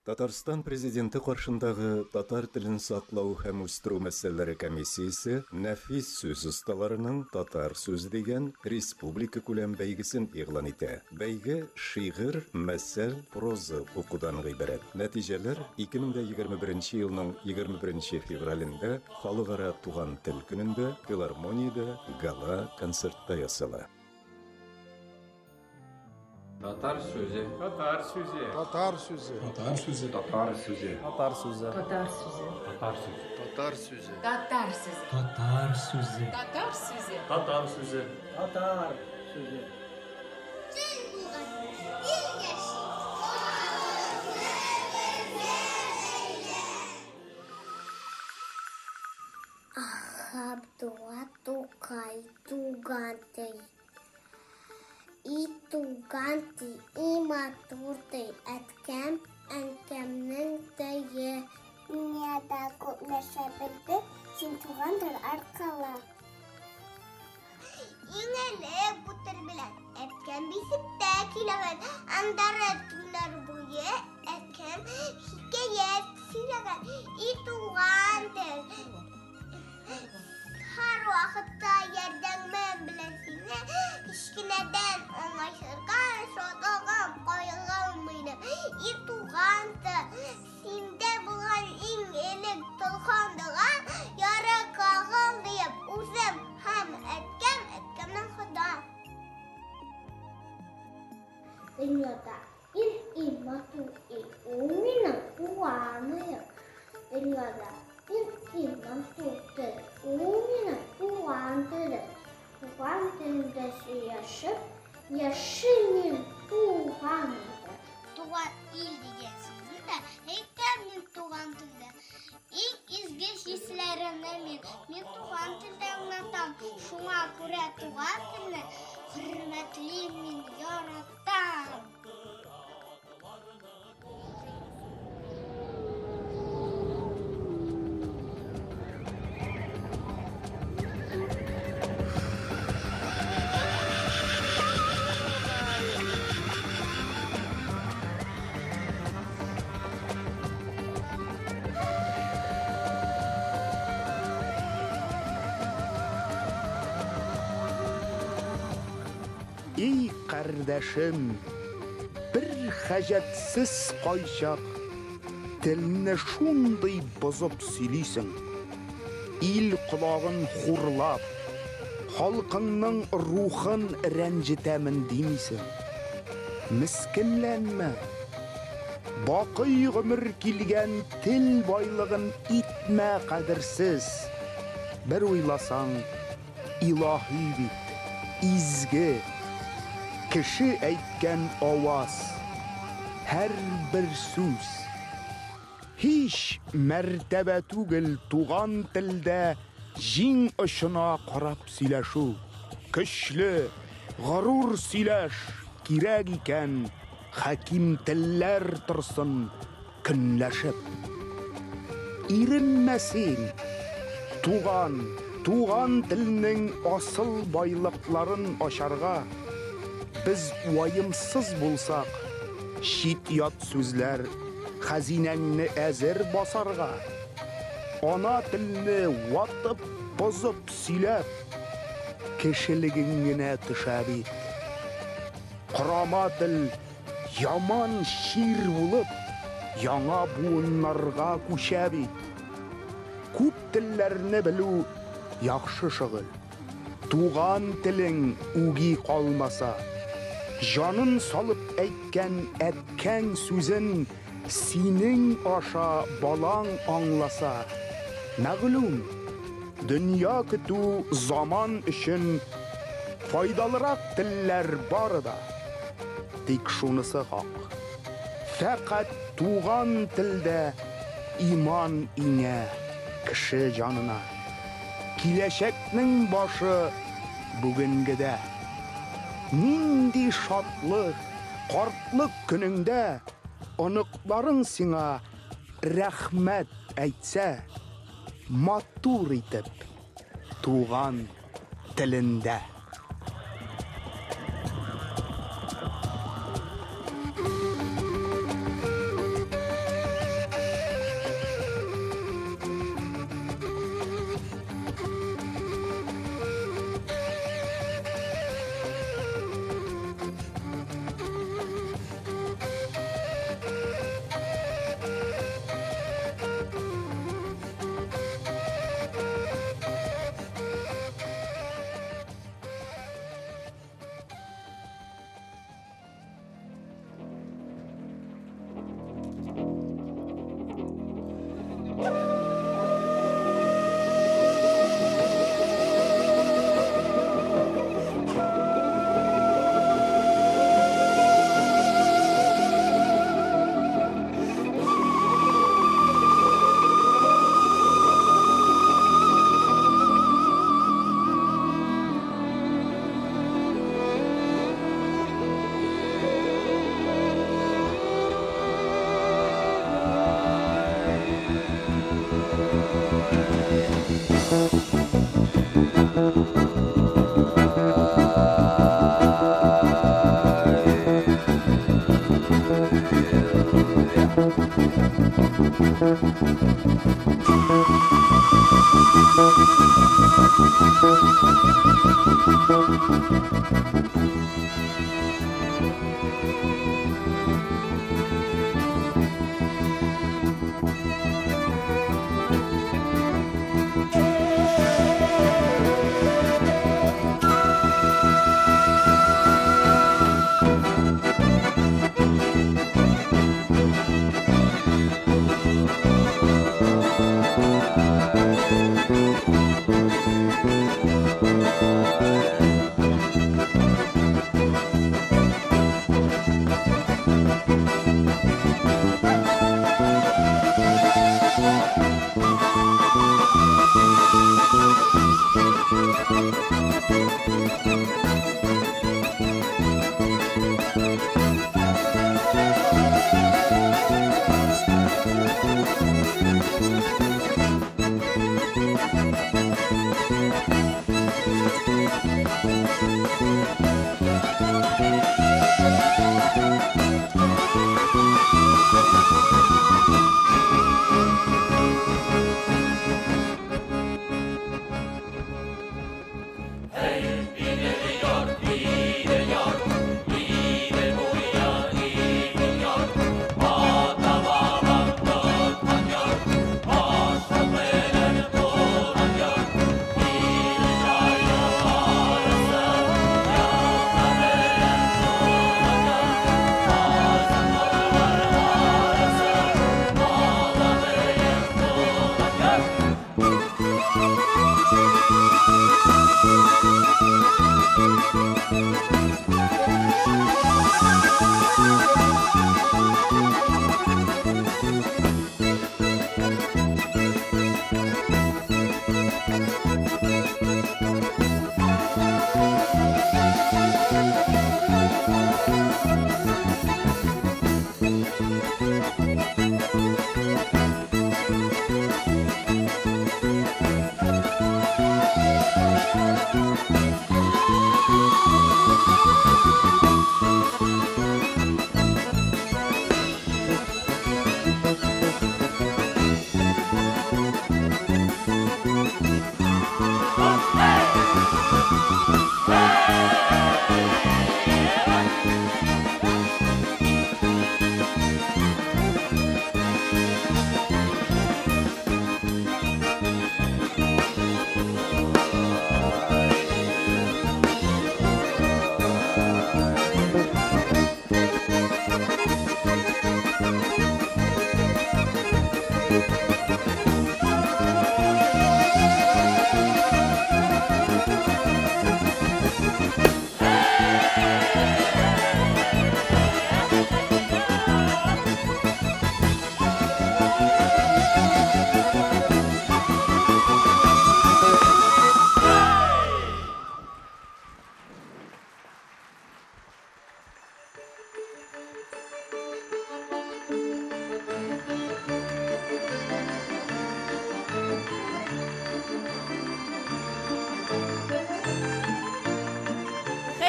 Татарстан президенты каршындагы татар телен саклау һәм үстерү мәсьәләләре комиссиясе нәфис сүз осталарының татар сүзе дигән республика күләм бәйгесен игълан итә. Бәйге шигырь, мәсәл, проза укудан гыйбарәт. Нәтиҗәләр 2021 елның 21 февралендә Халыкара туган тел көнендә филармониядә гала концертта ясала. Tatar sözü. Tatar sözü. Tatar sözü. Tatar sözü. Tatar sözü. Tatar sözü. Tatar sözü. Tatar sözü. Tatar sözü. Tatar sözü. Tatar sözü. Tatar sözü. Tatar sözü. Tuganti imaturti etkem enkemnin teyi dünyada kopleşebildi sin tugandır arkala. İngele bu tür bilen etkem bisip de kileven andara tunar buye etkem hikayet silagan itugandır. Her vakitte yerden men bilesine işkineden anlaşırken şotoğum koyulmaydı. İtuğantı sinde bulan in elik tılkandığa yara kağıl deyip uzem hem etkemden kıda. Dünyada ilk imatu umina kuanıyor. Dünyada İlkinden tuttu, umina kuandırı. Kuandırısı yaşının tuğanıdır. Tuğan il diyeceksiniz de, hektemnin tuğandırı. İlk izgeç hislerimden men tuğandırı anlatam. Şuna göre tuğandırı, hürmetlimin yaratam. Ey kardeşim, bir hacetsiz kayşak, telini şunday bozup siliysin. İl kulağın hurlap, halkının ruhun rencitemin demiysin. Miskinlenme, bakı ömür kilgen til baylığın itme kadirsiz. Bir oylasan, ilahi bit, izgi, kişi eytken avaz, her bir söz. Hiç mertebe tugil tuğan tilde jin ışına qarab sileşu. Küşlü, gurur sileş kirek iken hakim tiller tırsın künleşip. İrinmesin tuğan tilinin asıl baylıkların aşarga. Biz vayımsız bulsak, şit yat sözler hazinenni ezer basarga. Ana tilini vatıp bozup silep, kişiliğine tüşabit. Kurama dil yaman şir bulup, yana buğunlarga kuşabit. Küp tillerini bilu yaxşı şığıl. Tuğan tilin ugi kalmasa, janın salıp etken sözün senin aşa balan anlasa. Mağlum, dünya kütü zaman için faydalırak diller var da. Tek şunысы hak. Fakat tuğan tilde iman ine, kişi canına. Kileşeknin başı bugüngide. Nindi şatlık, kartlık gününde anıkların sina rahmet etse, matur itip tuğan tilinde.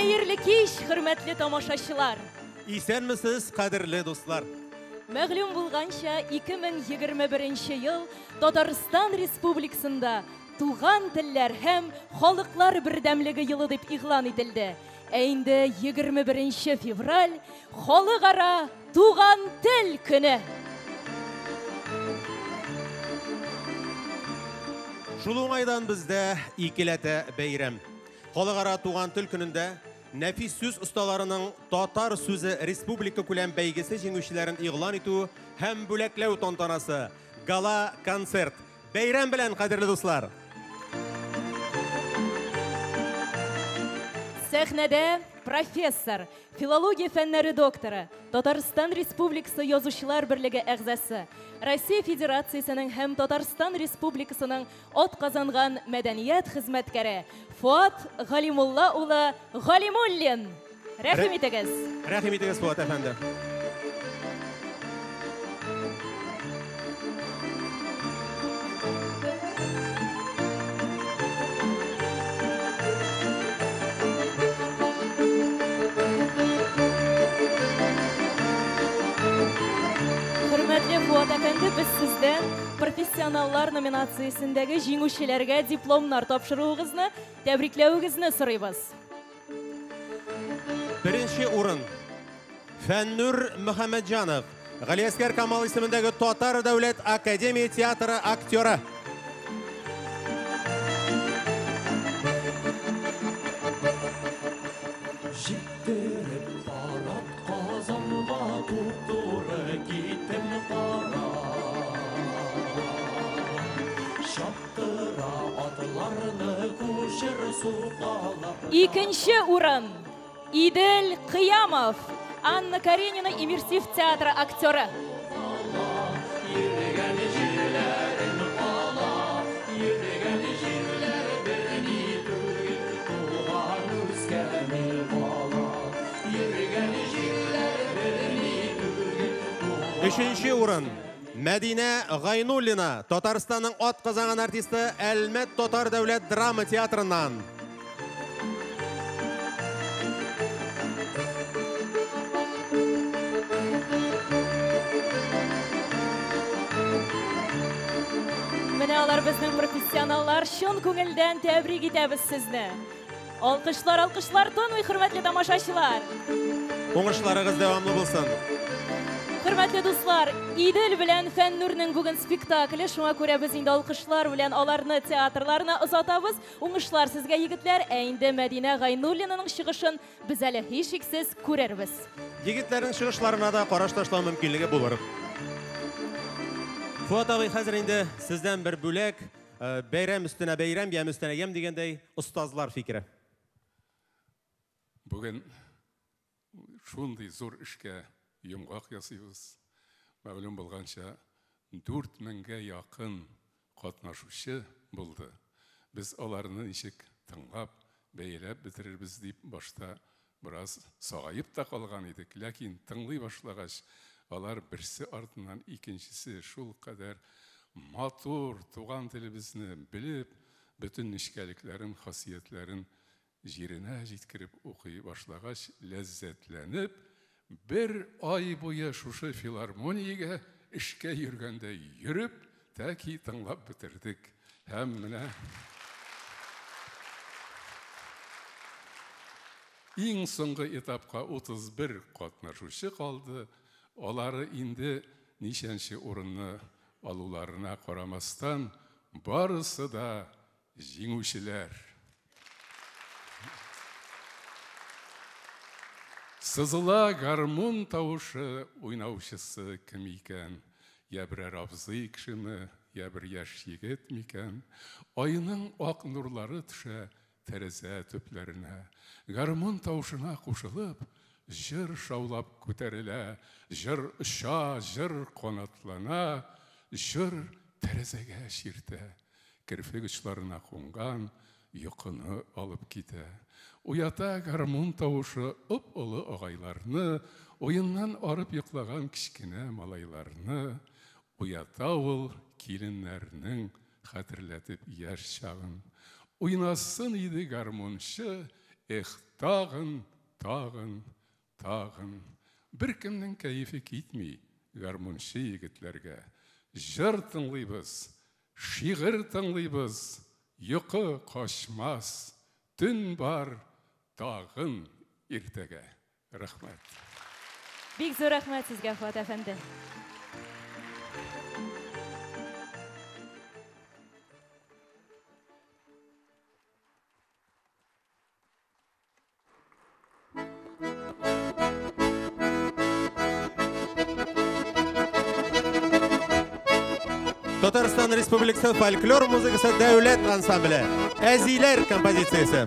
Hayırlı kеш, hürmetli tamaşaçılar. Исәнмесез, кадерле дуслар. Мәгълүм булганча, 2021 ел Татарстан Республикасында Туган телләр һәм халыклар бердәмлеге елы дип игълан ителде. Ә инде 21 февраль Халыкара Туган тел көне. Шул уңайдан бездә икеләтә бәйрәм. Халыкара Туган тел көнендә нәфис сүз осталарының татар сүзе республика күләм бәйгесе җиңүчеләрен игълан итү һәм бүләкләү тантанасы, гала концерт. Бәйрәм белән, кадерле дуслар. Сәхнәдә профессор, филология фәннәре докторы, Татарстан Республикасы Язучылар берлеге әгъзасы, Россия Федерациясының һәм Татарстан Республикасының атказанган мәдәният хезмәткәре Фуат Галимулла улы Галимуллин. Рәхим итегез. Рәхим итегез, Фуат әфәнде. sizden profesyonallar nominatsiyasındagi jinguvchilarga diplomlar topshiruğunuzni, tabriklaunuzni so'raymiz. Birinchi o'rin Fannur Muhammadjanov, G'aliyaskar Kamol ismidagi Totar davlat akademiya teatri aktyori. İkinci o'rin İdil Qiyamov, Anna Karenina immersiv teatri aktyori. Üçüncü o'rin Madina G'aynullina, Tataristonning ot qozongan artisti Almat Totar davlat drama teatridan. Mana ular bizning professionallar, shun ko'ngildan tabrik etamiz sizni. Alqishlar, alqishlar, to'nmay hurmatli tomoshachilar. O'ng'ishlaringiz davomli bo'lsin. Hurmatli do'stlar, İdil bilan Fannurning bugun spektakli, shunga ko'ra biz endi alqishlar bilan ularni teatrlarini uzatamiz. O'ng'ishlar sizga yigitlar, endi Madina G'aynullinaning chiqishin biz hali hech shaksiz ko'rarmiz. Yigitlarning chiqishlarini da qarash tashlash mumkinligi bo'lar. Fuat abi, hozir endi sizdan bir bo'lak bayram ustuna bayram, yam ustuna yam deganday ustozlar fikri. Bugün şunday zor işke yumgaq yasıyız. Ma'lum bo'lgancha 4000'ga yaqin qatnashuvchi bo'ldi. Biz ularni nechik tinglab, beylab bitiribmiz deb boshda biroz sog'ayib da qolgan edik. Lekin tinglay boshlagach, ular birsi ortidan ikkinchisi shul qadar motor tugan tilimizni bilib, bütün nishkaliklarin, xosiyatlarin jirine jitkirib o'qiy boshlagach, lezzetlenib, bir ay bo'yi shusha filarmoniyaga ishga yurganda yurib, taki tinglab bitirdik. Ham mana eng so'nggi etapga 31 qatnashuvchi qoldi. Olari endi nishanchi o'rinni oluvlarına qaramasdan barisi da jinguvchilar. Sızıla garmon tavışı oynavşısı kim iken, ya bir abzı kişimi, ya bir yaş yigit miken, ayının ak nurları düşe tereze töplerine, garmon tavışına koşulup, jır şavlap küterile, jır ışa, jır konatlana, jır terezege şirte, kirfik uçlarına kongan, yokunu alıp gide. Uyata garmon tavışı ıp-ılı ağaylarını, oyundan arıp yıklagan kişkine malaylarını, uyata ol kilinlerinin hatırlatıp yaş çağın. Oynasın idi garmonçı, tağın, tağın, tağın. Bir kimden keyfi gitmey garmonçı yigitlerge. Jır tınlaybız, şiğir tınlaybız, yıkı koşmaz, tün bar, tağın irtege. Rahmet. Bek zo'r rahmat sizga Fuat efendi. Tatariston Respublikasi folklor muzikasi davlat ansambli Azilar kompozitsiyasi.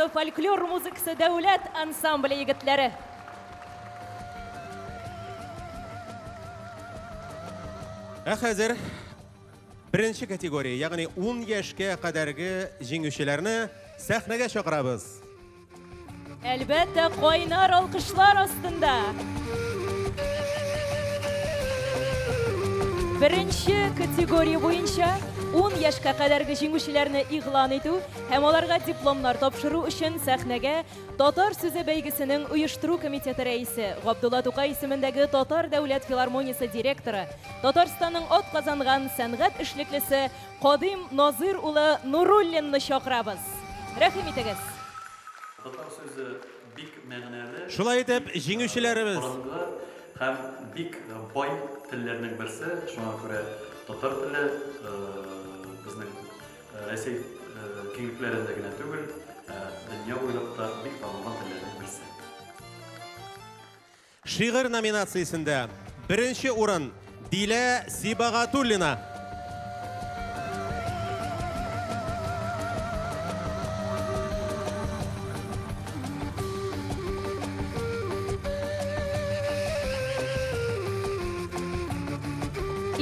Республикасы фольклор музыкасы дәүләт ансамбле егетләре. Хәзер birinci kategoriya, yani 10 yaşga qadargi jinguvchilarni sahnaga chaqiramiz. Әлбәттә, кайнар алкышлар астында. Birinci kategoriya буенча 10 яшькә кадәрге җиңүчеләрне игълан итү һәм аларга дипломнар тапшыру өчен сәхнәгә Татар сүзе бәйгесенең оештыру комитеты рәисе Габдулла Тукай исемендәге Татар дәүләт филармониясе директоры, Татарстанның атказанган сәнгать эшлеклесе Кадим Назир улы Нуруллинны чакырабыз. Рәхим итегез. Татар сөзі бик мәгънәле. Шулай итеп, җиңүчеләребез һәм бик бай телләрнең берсе, шуңа күрә татар теле безнең Рәсәй киңлекләрендә генә түгел, дөнья буйлап та бик танылган телләрнең берсе. Шигырь номинациясендә беренче урын Дилә Сибагатуллина.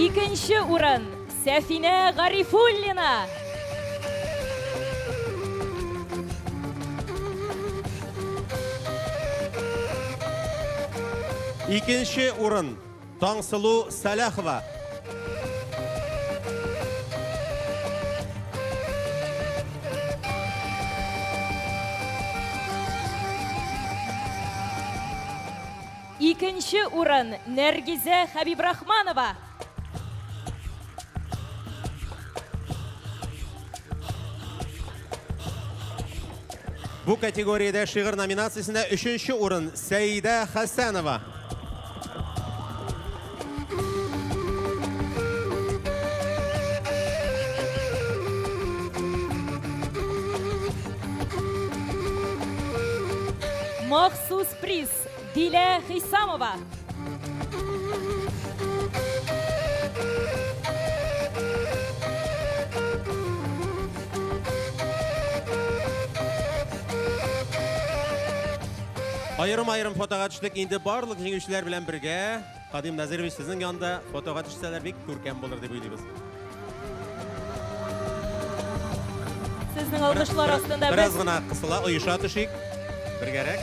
Икенче урын Сәфинә Гарифуллина. Икенче урын Таңсылу Салахова. Икенче урын Нәргизә Хәбибрахманова. Bu kategoriyada şiir nominatsiyasida 3-chi o'rin Saida Hasanova. Maxsus priz Dila Hisamova. Ayırım fotoğa düştük. İndi barlıq jеңүүчүлөр bilen birge Kadim Nazирович sizin yanında fotoğa düşseler bek көркем болыр деп ойлойбуз. Sizning alqışlar астында Biraz gına kısıla uyuşa düşük. Birgerek.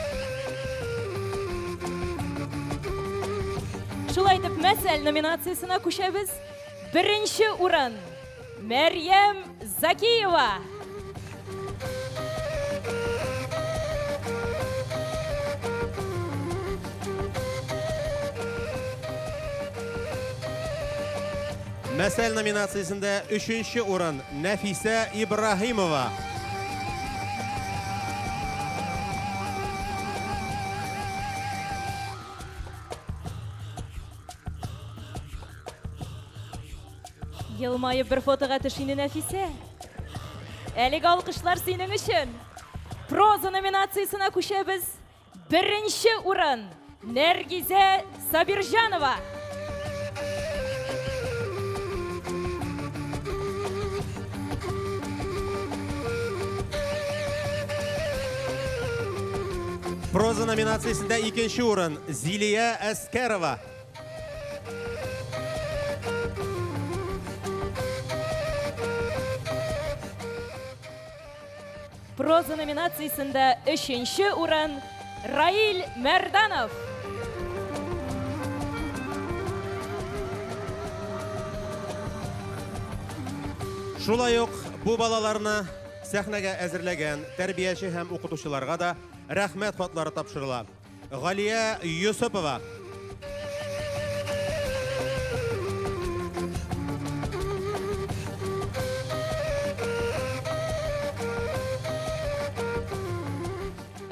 Шулай итеп, мәсәл номинациясына күчәбез. Беренче урын Мәрьям Закиева. Мәсәл номинациясында 3-chi o'rin Nafisa Ibrahimova. Елмайып bir фотога төшине Нәфисә. Әлеге алкышлар синең өчен. Проза номинациясына күчәбез. Беренче урын Нәргизә Сабирҗанова. Proza nominatsiyasida 2-chi o'rin Ziliya Askarova. Proza номинациясында 3-chi урын Раил Мәрданов. Шулай ук bu балаларны сәхнәгә әзерләгән тәрбияче һәм укытучыларга да рәхмәт хатлары тапшырыла. Галия Юсупова.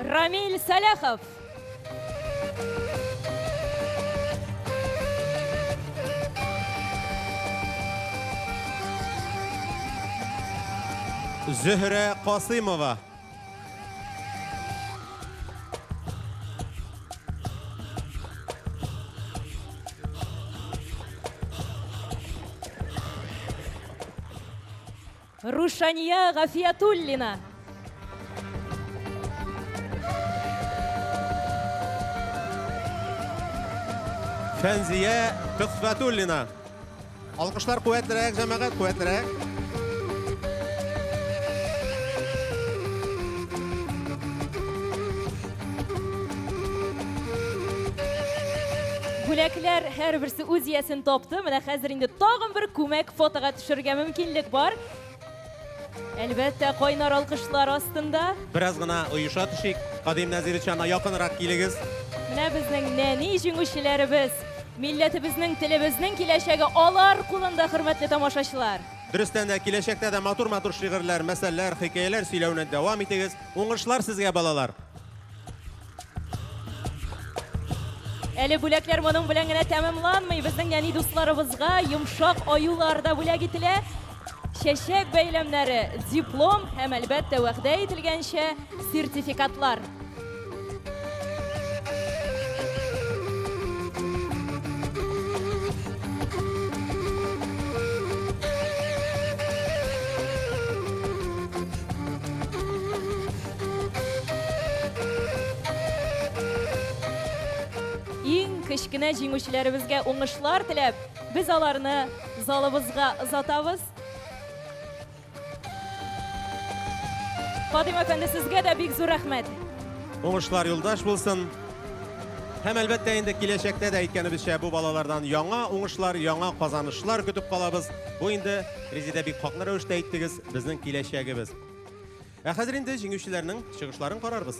Рамиль Саляхов. Зөһрә Касымова. Рушания Гафиятуллина. Fenziye Kısfetullina. Alkışlar kuvvetlerek, cemaat kuvvetlerek. Бүләкләр һәр берсе үз ясен тапты. Менә хәзер инде тагын бер күмәк фотога төшергә мөмкинлек бар. Әлбәттә, кайнар алкышлар астында. Biraz gına uyuşa düşük. Kadim Nazirçan'a yakınırak kiliniz. Менә безнең нәни җиңүчеләребез, милләтебезнең, телебезнең киләчәге алар кулында, хөрмәтле тамашачылар. Dürüstten de kileşekte de matur şiirler, meseleler, hikayeler söylevine devam ediniz. Uğuşlar sizge balalar. Әле бүләкләр моның белән генә тәмамланмый. Безнең яни дусларыбызга йомшак аюларда бүләк ителә. Чәчәк бәйләмнәре, диплом һәм әлбәттә вәгъдә ителгәнчә сертификатлар. Кечкенә җиңүчеләребезгә уңышлар теләп, без аларны залыбызга озатабыз. Фатыйма әфәнде, сезгә дә бик зур рәхмәт. Уңышлар юлдаш булсын. Һәм әлбәттә инде киләчәктә дә әйткәнебезчә бу балалардан яңа уңышлар, яңа казанышлар көтеп калабыз. Бу инде Резидә бик хаклы рәвештә әйттегез, безнең киләчәгебез. Хәзер инде җиңүчеләрнең чыгышларын карарбыз.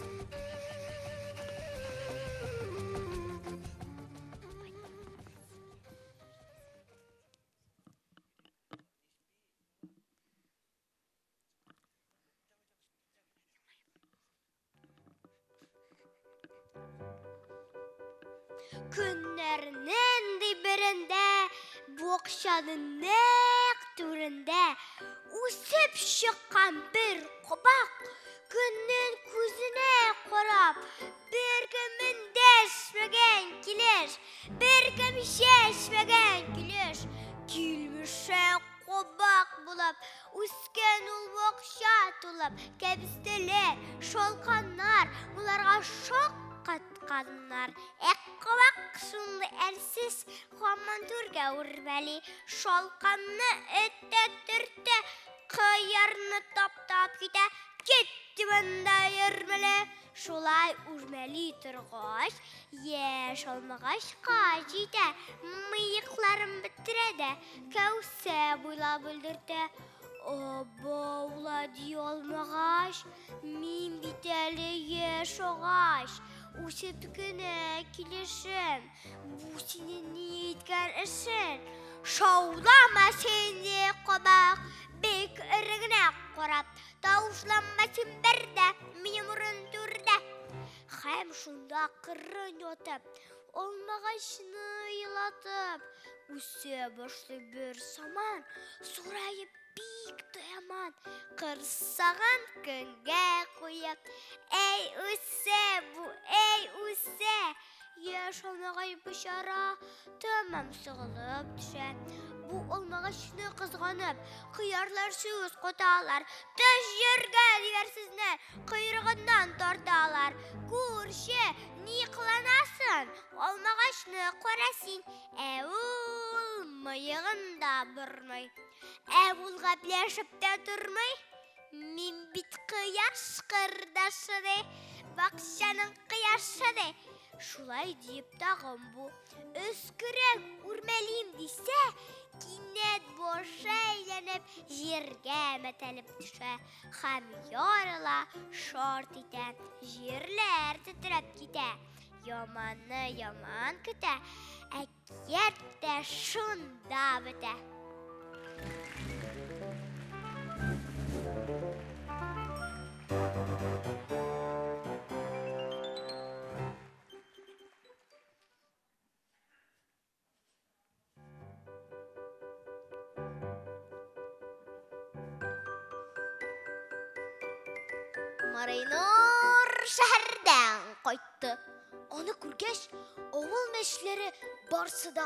Günlerinin birinde, boğuşanın nek türünde usip çıkan bir kubak günün kuzine korap bir kimin deşmegen kilir, bir kim şeşmegen kilir. Kilmişe kubak bulup usken ul boğuşa tulup kebisteli şolkanlar bularga şok katkanlar. Ekkovak sunlu elsiz komanturga urveli şolkanını ötte kıyarını tap gide gitti bende yırmeli şolay urmeli turgaş yeş olmagaş kajide mıyıklarım bitirede kevse buyla bildirdi oba ula diye olmagaş min biteli yeş oğaş Usip güne kilişim, bu senin niyetken işin. Şavlama seni kobak, bek ırgına korap. Tavuşlanmasın berde, benim ründürde. Hem şunda kırın yotup, olmağaşını yılatıp. Usip başlı bir saman, sorayıp bik dayaman. Kırsağın kınge koyup, ey Use bu, ey Use. Yaşamağay bışara, tamam sığılıp düşe. Bu olmağaşını kızganıp, kıyarlar süz kotalar. Dış yürge diversizne, kıyrığından tortalar. Kurşe, ni kılanasın, olmağaşını korasin. Evul mıyığında bırmay. Evulga bileşip de durmay. Min bit kıyaş kırdaşı de, bakşanın kıyaşı de. Şulay deyip dağım bu, öskürek urmeliyim dese, kinnet boşa eğlenip, jirge metelip düşe. Hem yarıla şort iten, jirler titrep gide. Yamanı yaman küte, ekiyet de şunda bite. Marayınır şəhərdən qayıtdı. Onu күргәч, avul məşləri barsı da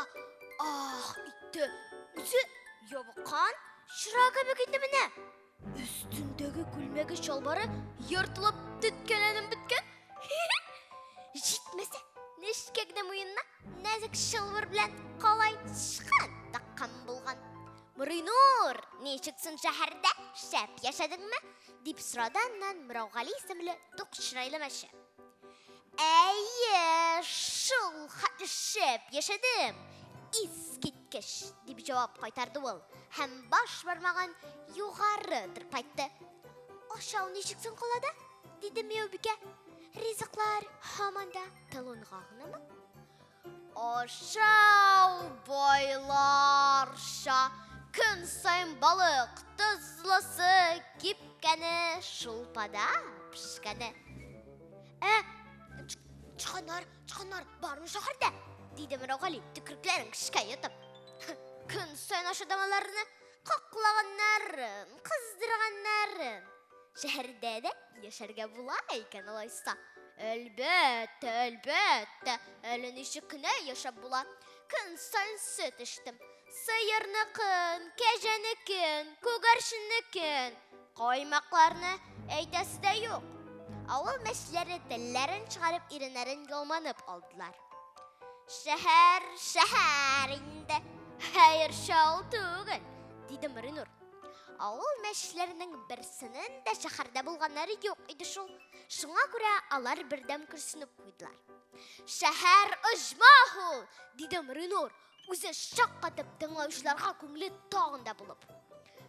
ah itdi. Üzü yabıqan şırağa bükündü mine. Üstündəki gülməgi şalvarı yırtılıb tütkənənin bitken. Jitməsə нешкегне муйынна нәзік шылвыр білән қалай тышқан таққан болған. Мұринур, нешіксің шәһәрдә шәп яшадыңмы? Дип сұраданнан Мұрауғали исемле тоқ шырайлы мәші. Әйе, шул шәп яшадым. Искиткеш, дип жауап қайтарды ол. Һәм баш бармаған юғары тырпайтты. Ашау нешіксің қолада? Диді Мәубіке. Ризықлар хаманда талонғағынымы? Ашау байларша, күн сайын балық тұзлысы кепкәні шулпада пішкәні. Чықанар, бармы шақырды? Дейді Мұрауғали түкіріклерін кішкә етіп. Күн сайын ашадамаларыны қақлағаннарын, қыздырғаннарын. Шәһәрдә дә яшәргә була икән алайса. Әлбәттә, әле ничек кенә яшәп була. Көн сайын сөт эчтем. Сыерныкын, кәҗәнекен, күгәрченекен, каймакларны әйтәсе дә юк. Авыл мәшләре телләрен чыгарып иреннәрен ялманып алдылар. Шәһәр инде, хәер шау түгел, диде Мұринур. Авыл мәшләренең берсенең дә шәһәрдә булганнары юк иде шул. Шуңа күрә алар бердәм күрсенеп куйдылар. Шәһәр оҗмаху, диде Мұринур, үзе шаккатып тыңлаучыларга күңеле тагында булып.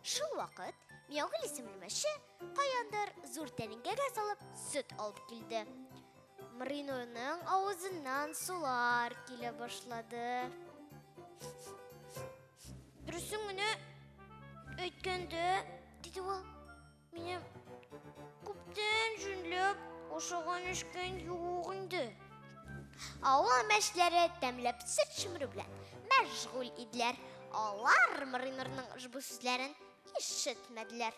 Шул вакыт Мәүгөл исемле мәше каяндыр зур тәлинкәгә салып сөт алып килде. Мұринурның авызыннан сулар килә башлады. Дөресен генә әйткәндә, диде ул, минем күптән җүнләп ашаган эшкән юк инде. Авыл мәшләре тәмләп сөт шимерү белән мәшгуль иделәр. Алар Мұринурның ошбу сүзләрен ишетмәделәр.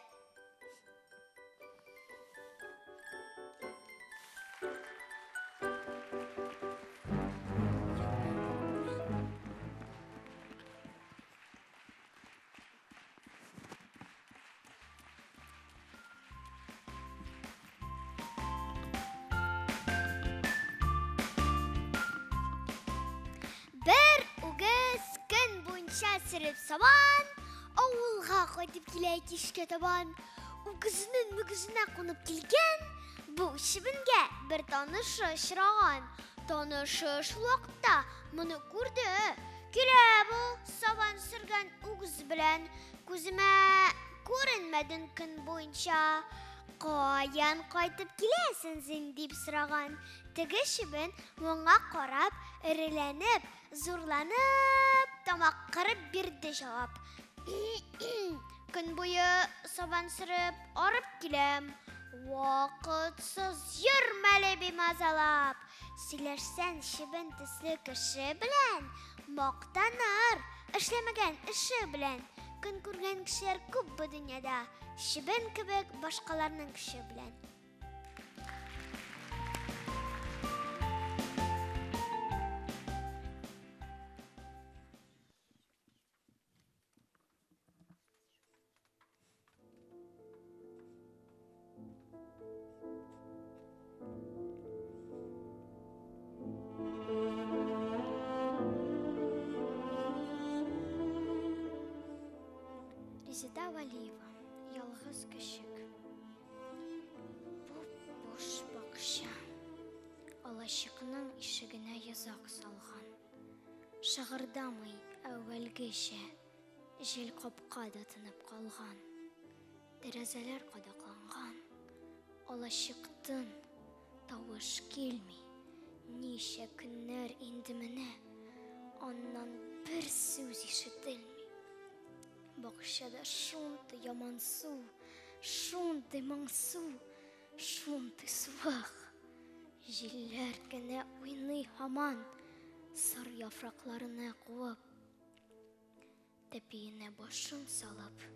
Бер үгез көн буенча сөреп сабан, авылга кайтып килә кичкә табан. Үгезнең мөгезенә кунып килгән, бу чибенгә бер танышы очраган. Танышы шул вакытта моны күрде. Килә бу сабан сөргән үгез белән, күземә күренмәдең көн буенча. Каян кайтып киләсең син дип сораган. Теге чибен моңа карап, эреләнеп, зурланып, тамак кырып бирде җавап. Көн буе сабан сөреп арып киләм. Вакытсыз йөрмәле бимазалап. Сөйләшсәң чибен төсле кеше белән, мактаныр, эшләмәгән эше белән. Көн күргән кешеләр күп бу дөньяда, чибен кебек башкаларның кеше белән. Резеда Валиева, ялгыз кешек. Буш бакча. Алачыкның ишегенә язак салган. Шыгырдамый әүвәлгечә, җил капкада тынып калган. Тәрәзәләр кадакланган. Алачыктан тавыш килми. Ничә көннәр инде менә, аннан бер сүз ишетелми. Бакчада шунты яман су, шунты моңсу, шунты суык. Җилләр кенә уйный һаман, сар яфракларына куып. Тәпиенә башын салып,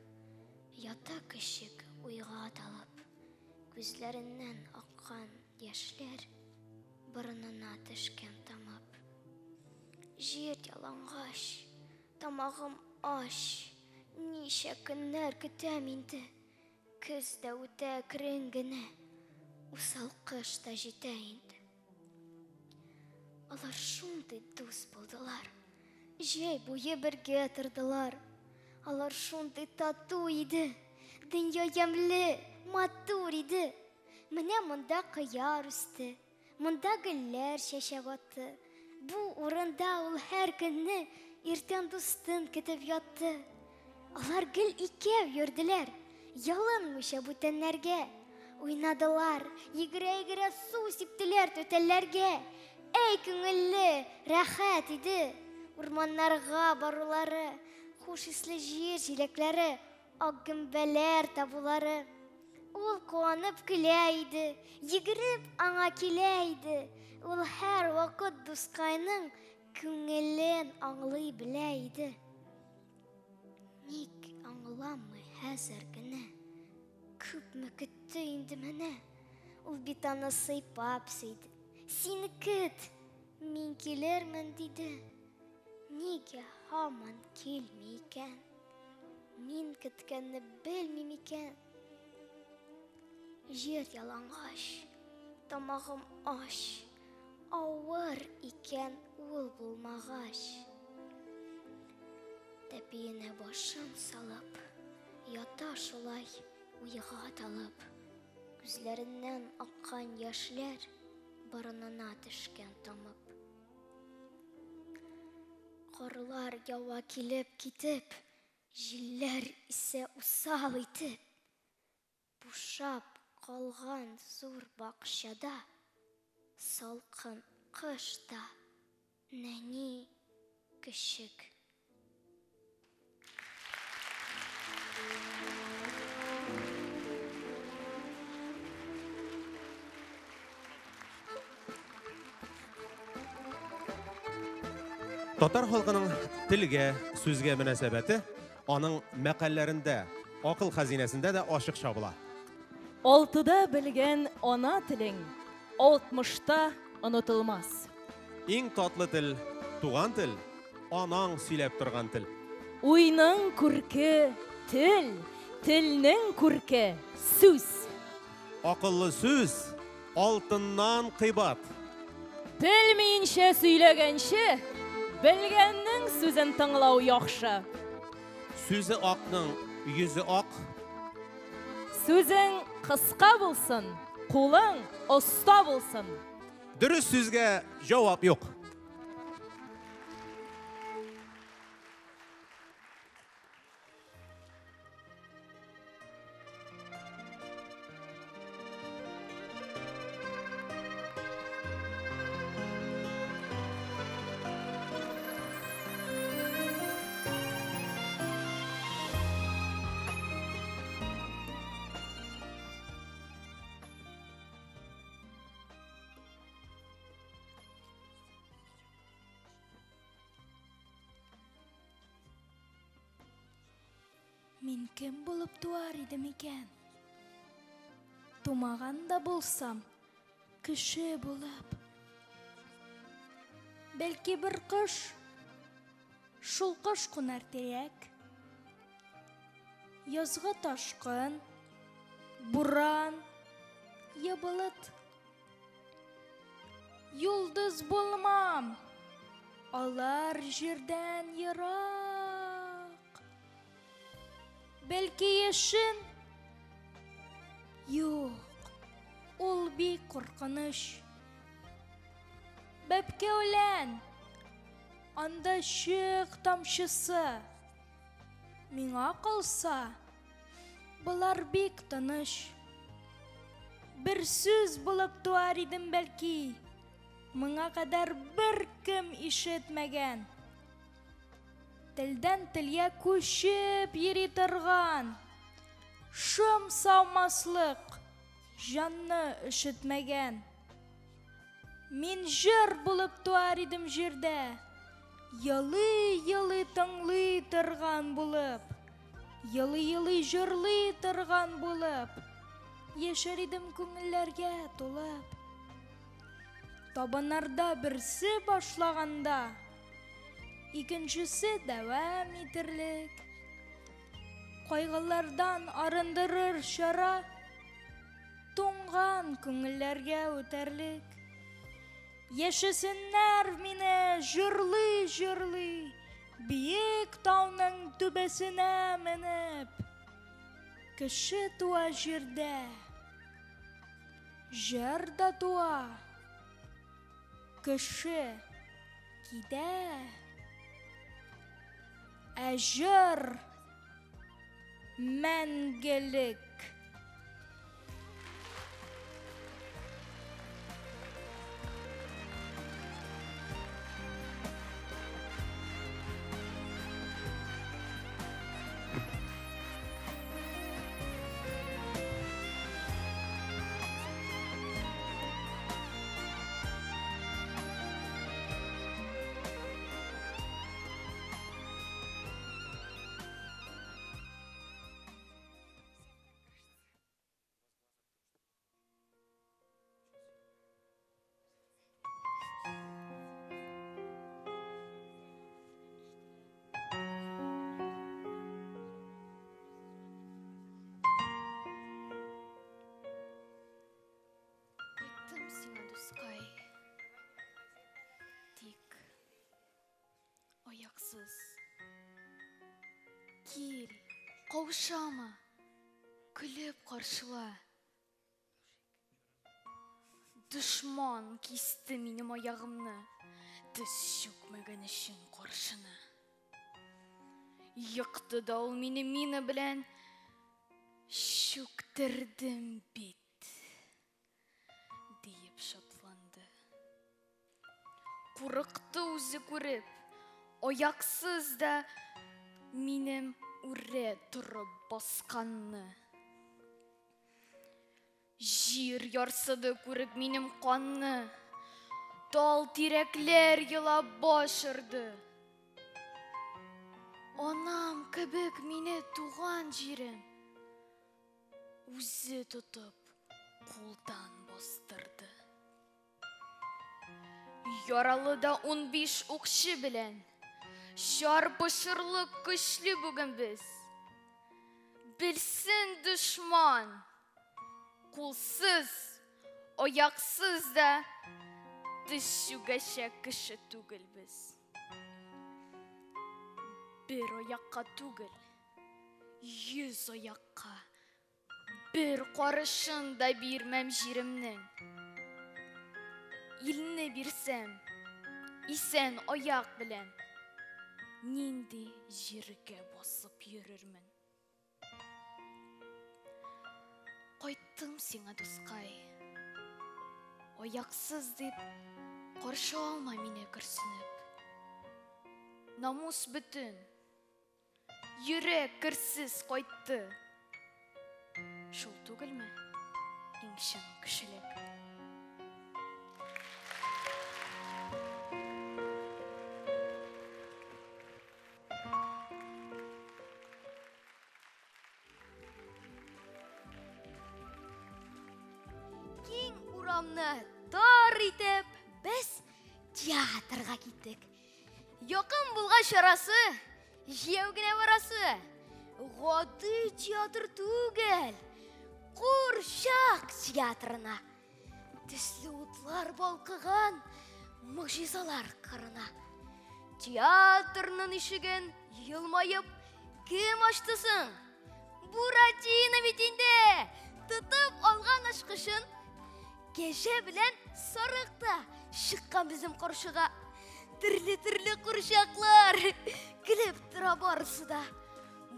ята кешек уйга талып. Күзләреннән аккан яшьләр борынына төшкән тамып. Җир ялангач, тамагым аш. Ничә көннәр көтәм инде, көз дә үтә әкрен генә, усал кыш та җитә инде. Алар шундай дус булдылар. Җәй буе бергә тордылар. Алар шундай тату иде. Дөнья ямьле, матур иде. Менә монда кыяр үсте. Монда гөлләр чәчәк атты. Бу урында ул һәр көнне иртән дустын көтеп ятты. Алар гел икәү йөрделәр. Ялынмыйча бүтәннәргә. Уйнадылар, йөгерә-йөгерә су сиптеләр төтәлләргә. Әй күңелле, рәхәт иде. Урманнарга барулары, хуш исле җир җиләкләре, ак гөмбәләр табулары. Ул куанып көлә иде, йөгереп аңа килә иде. Ул һәр вакыт дускайның күңелен аңлый белә иде. Ник аңламый хәзер генә? Күпме көтте инде менә. Ул бит аны сыйпап сөйде. Сине көт, мин килермен диде. Нигә һаман килми икән? Мин көткәнне белмим икән. Җир ялангач, тамагым аш, авыр икән ул булмагач. Тәпиенә башын салып, ята шулай уйга талып. Күзләреннән аккан яшьләр борынына төшкән тамып. Карлар ява килеп китеп, җилләр исә усал итеп. Бушап калган зур бакчада, салкын кышта нәни көчек. Татар халкының телгә, сүзгә мөнәсәбәте аның мәкалләрендә, акыл хәзинәсендә дә ачык чабыла. 6-да белгән ана телең, 60-та онытылмас. Иң татлы тел, туган тел, анаң сөйләп торган тел. Уйның күрке тел, телнең күрке сүз. Акыллы сүз алтыннан кыйбат. Белмәенчә сөйләгәнче, белгәннең сүзен тыңлау яхшы. Сүзе акның йөзе ак. Сүзең кыска булсын, кулың оста булсын. Дөрес сүзгә җавап юк. Мин кем булып туар идем икән? Тумаган да булсам, кеше булып. Бәлки бер кыш, шул кыш кунар тирәк. Язгы ташкын, буран, я болыт. Йолдыз булмам, алар җирдән ерак. Бәлки яшен? Юк, ул бик куркыныч. Бәбкә үлән, анда чык тамчысы. Миңа калса, булар бик тыныч. Бер сүз булып туар идем бәлки, моңа кадәр бер кем ишетмәгән. Телдән телгә күчеп йөри торган, шым саумаслык, җанны ишетмәгән. Мин җыр булып туар идем җирдә, ялый-ялый тыңлый торган булып, ялый-ялый җырлый торган булып, яшәр идем күңелләргә тулып. Табыннарда берсе башлаганда, икенчесе дәвам итерлек. Кайгылардан арындырыр чара, туңган күңелләргә үтәрлек. Яшесеннәр мине җырлый-җырлый, биек тауның түбәсенә менеп. Кеше туа җирдә, җыр да туа, кеше кидә, ә җыр мәңгелек. Тик аяқсыз кел, қауышама, күліп қаршыла. Дұшман кесті менің аяғымны, тіс шөкмеген үшін қаршыны. Йықты да ол мені білән шөктірдім бит. Дейіп шатланды. Қурықты өзі көріп, аяқсыз да менің үре тұрып басқанны. Жир ярсыды көріп менің қанны, тал тирәкләр елап башырды. Анам кебек мені туған жерім, өзі тұтып қолдан бастырды. Яралы да 15 оқшы білән, шарпышырлық күшлі бүгін біз. Білсін дұшман, қолсыз, аяқсыз да тіс шүгәшә кіші түгіл біз. Bir аяққа түгіл, 100 аяққа, bir қарышын да бермәм жерімнің. Еліне берсем, исән аяқ білән, ненде жерге басып йөрермін. Қайттым сеңа дұсқай, аяқсыз деп, қаршы алма мені күрсініп. Намус бүтін, йөрәк кірсіз қайтты. Шул түгел ме? Иңшін кішілік. Кең урамны тар итеп, біз театрға кеттік. Якын булга шарасы, жеу генә барасы. Гади театр түгел, Курчак театрына. Төсле утлар балкыган, мөгъҗизалар кырына. Театрның ишеген елмайып, кем ачтысың? Буратино бит инде. Тотып алган ачкышын, кеше белән сарыкта чыккан безнең каршыга. Түрлі курчаклар килеп тора барысы да.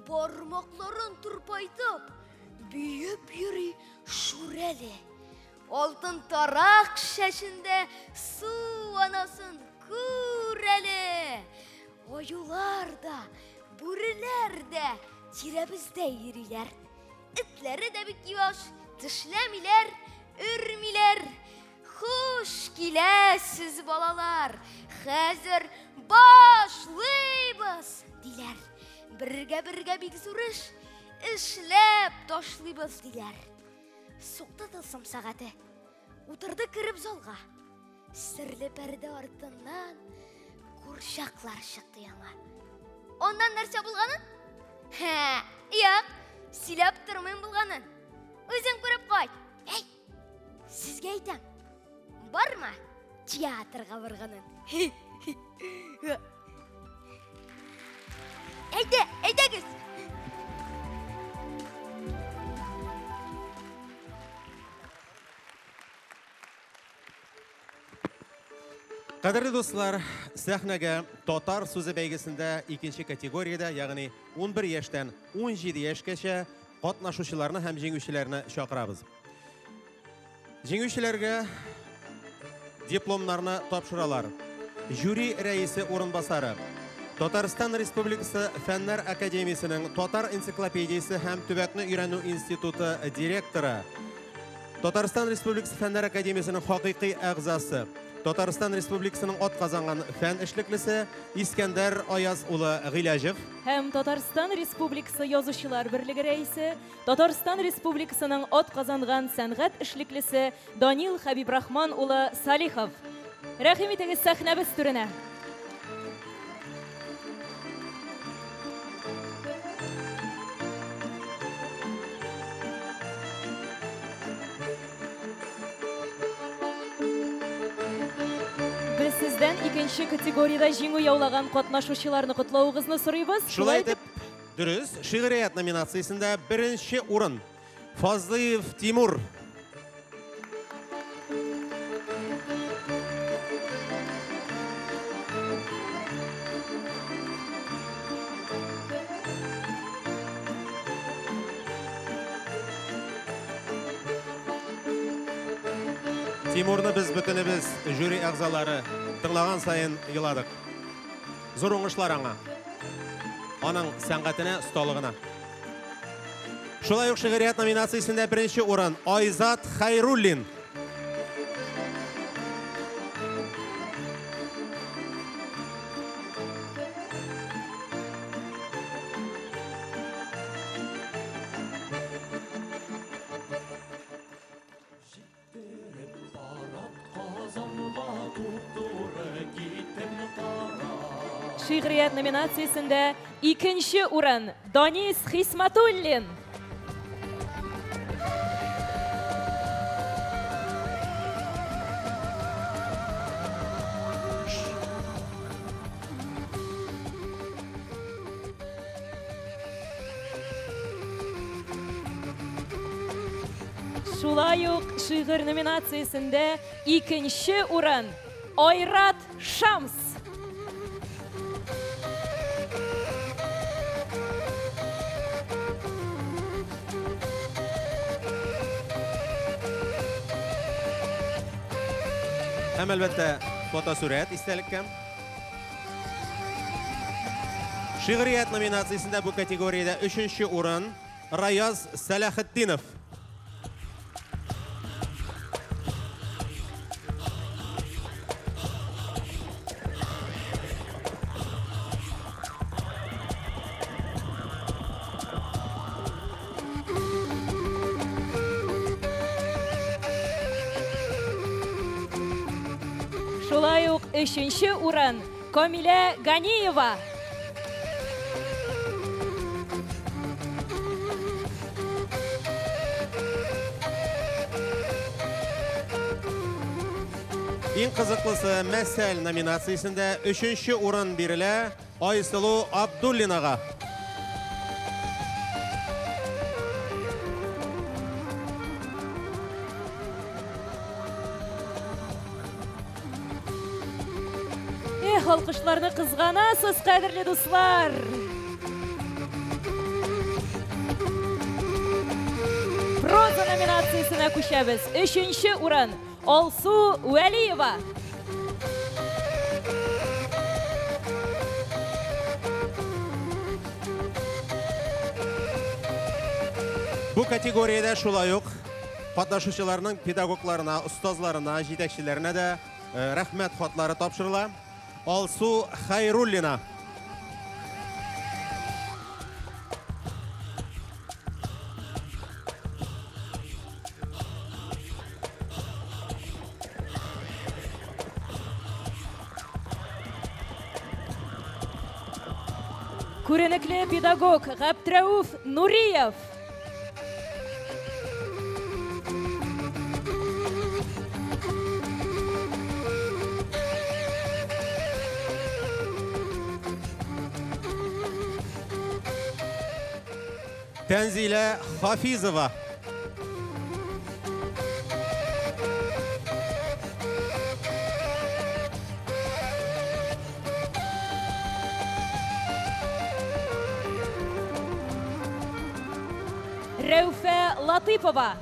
Бармакларын турпайтып, бүйіп йөри шүрәле. Алтын тарақ шәшендә су анасын күрәле. Аюлар да, бүреләр дә тирәбездә йөриләр. Этләре дә бик юаш, тешләмиләр, өрмиләр. Хуш киләсез балалар, хәзер башлыйбыз диләр. Бергә бик зур эшләп ташлыйбыз диләр. Сукты тылсым сәгате, утырды кереп залга. Серле пәрдә артыннан курчаклар чыкты яңа. Ондан нәрсә булганын? Юк, сөйләп тормыйм булганын. Үзең күреп кайт. Сезгә әйтәм. Барма, театрға барғанын. Әйдәгіз! Қадірлі достар, сәхнәгә татар сөзі бәйгесендә икенче категорияда, яғни 11 яшьтән 17 яшькәчә катнашучыларны һәм җиңүчеләрне чакырабыз. Җиңүчеләргә дипломнарны тапшыралар. Жюри рәисе урынбасары, Татарстан Республикасы Фәннәр Академиясының Татар энциклопедиясе һәм Төбәкне өйрәнү институты директоры, Татарстан Республикасы Фәннәр Академиясының хакыйкый әгъзасы, Татарстан Республикасының атказанган фән эшлеклесе Искәндәр Аяз улы Гыйләҗев һәм Татарстан Республикасы Язучылар берлеге рәисе, Татарстан Республикасының атказанган сәнгать эшлеклесе Данил Хәбибрахман улы Салихов. Рәхим итегез сәхнәбез түренә. Сездән икенче категорияда җиңү яулаган катнашучыларны котлауыгызны сорыйбыз. Шулай итеп, дөрес, шигърият номинациясендә беренче урын Фазлыев Тимур. Тимурны без бөтенебез жюри әгъзалары тыңлаган сайын йыладык. Зур уңышлар аңа. Аның сәнгатенә, осталыгына. Шулай ук шигърият номинациясендә беренче урын Айзат Хайруллин. Шигърият номинациясендә икенче урын Данис Хисматуллин. Шулай ук шигырь номинациясендә икенче урын Айрат Шамс. Һәм әлбәттә фотосурәт истәлеккә. Шигърият номинациясендә бу категорияда 3-нче урын Раяз Салахетдинов. Шулай ук 3-нче урын Камилә Ганиева. Иң кызыклысы мәсәл номинациясендә 3-нче урын бирелә Айсылу Абдуллинага. Алкышларны кызганасыз, кадерле дуслар. Проза номинациясына күчәбез. 3-нче урын Алсу Вәлиева. Бу категорияда шулай ук катнашучыларның педагогларына, устазларына, җитәкчеләренә дә рәхмәт хатлары тапшырыла. Алсу Хайруллина. Күренекле педагог Габдрауф Нуриев. Tenzile Hafizova. Revfe Latipova.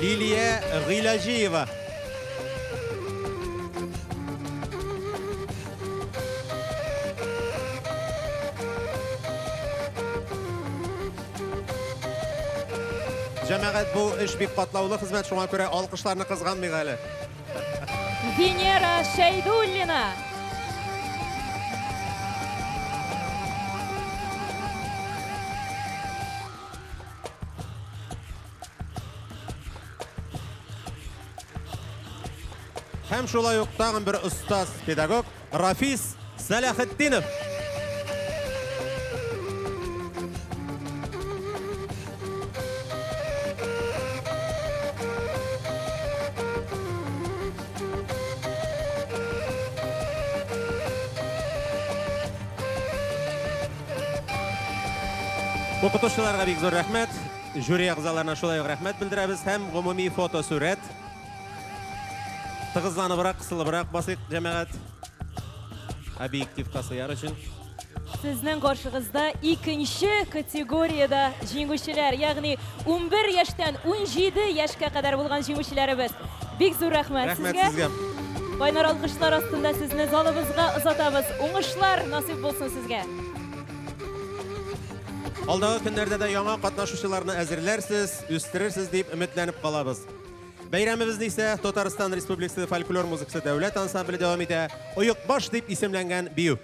Liliye Gilajiyeva. Cemaat bu iş bir patlavlı hizmet şuna göre alkışlarını kızganmayın hali. Venera Şeydullina. Hem şolay yok tağın bir ustaz pedagog Rafiz Salahiddinov. O'qituvchilarga bek zo'r rahmat. Jüri a'zolariga shulay rahmat bildiramiz. Hem umumiy foto surat. Tig'izlanibroq, qisilibroq bosiq jamoat. Obyektiv qasiyar uchun. Sizning qarshingizda ikinchi kategoriyada jenguvchilar, ya'ni 11 yoshdan 17 yoshga qadar bo'lgan jenguvchilarimiz. Bek zo'r rahmat sizga. Rahmat sizga. Baynar alqishlar ostida sizni zolimizga uzatamiz. O'ngishlar nasib bo'lsin sizga. Alдағы күнләрдә дә яңа катнашучыларны әзерләрсез, үстерерсез дип өметләнеп калабыз. Бәйрәмебезне исә Татарстан Республикасы фольклор музыкасы дәүләт ансамбле дәвам итә. Оек баш дип исемләнгән бию.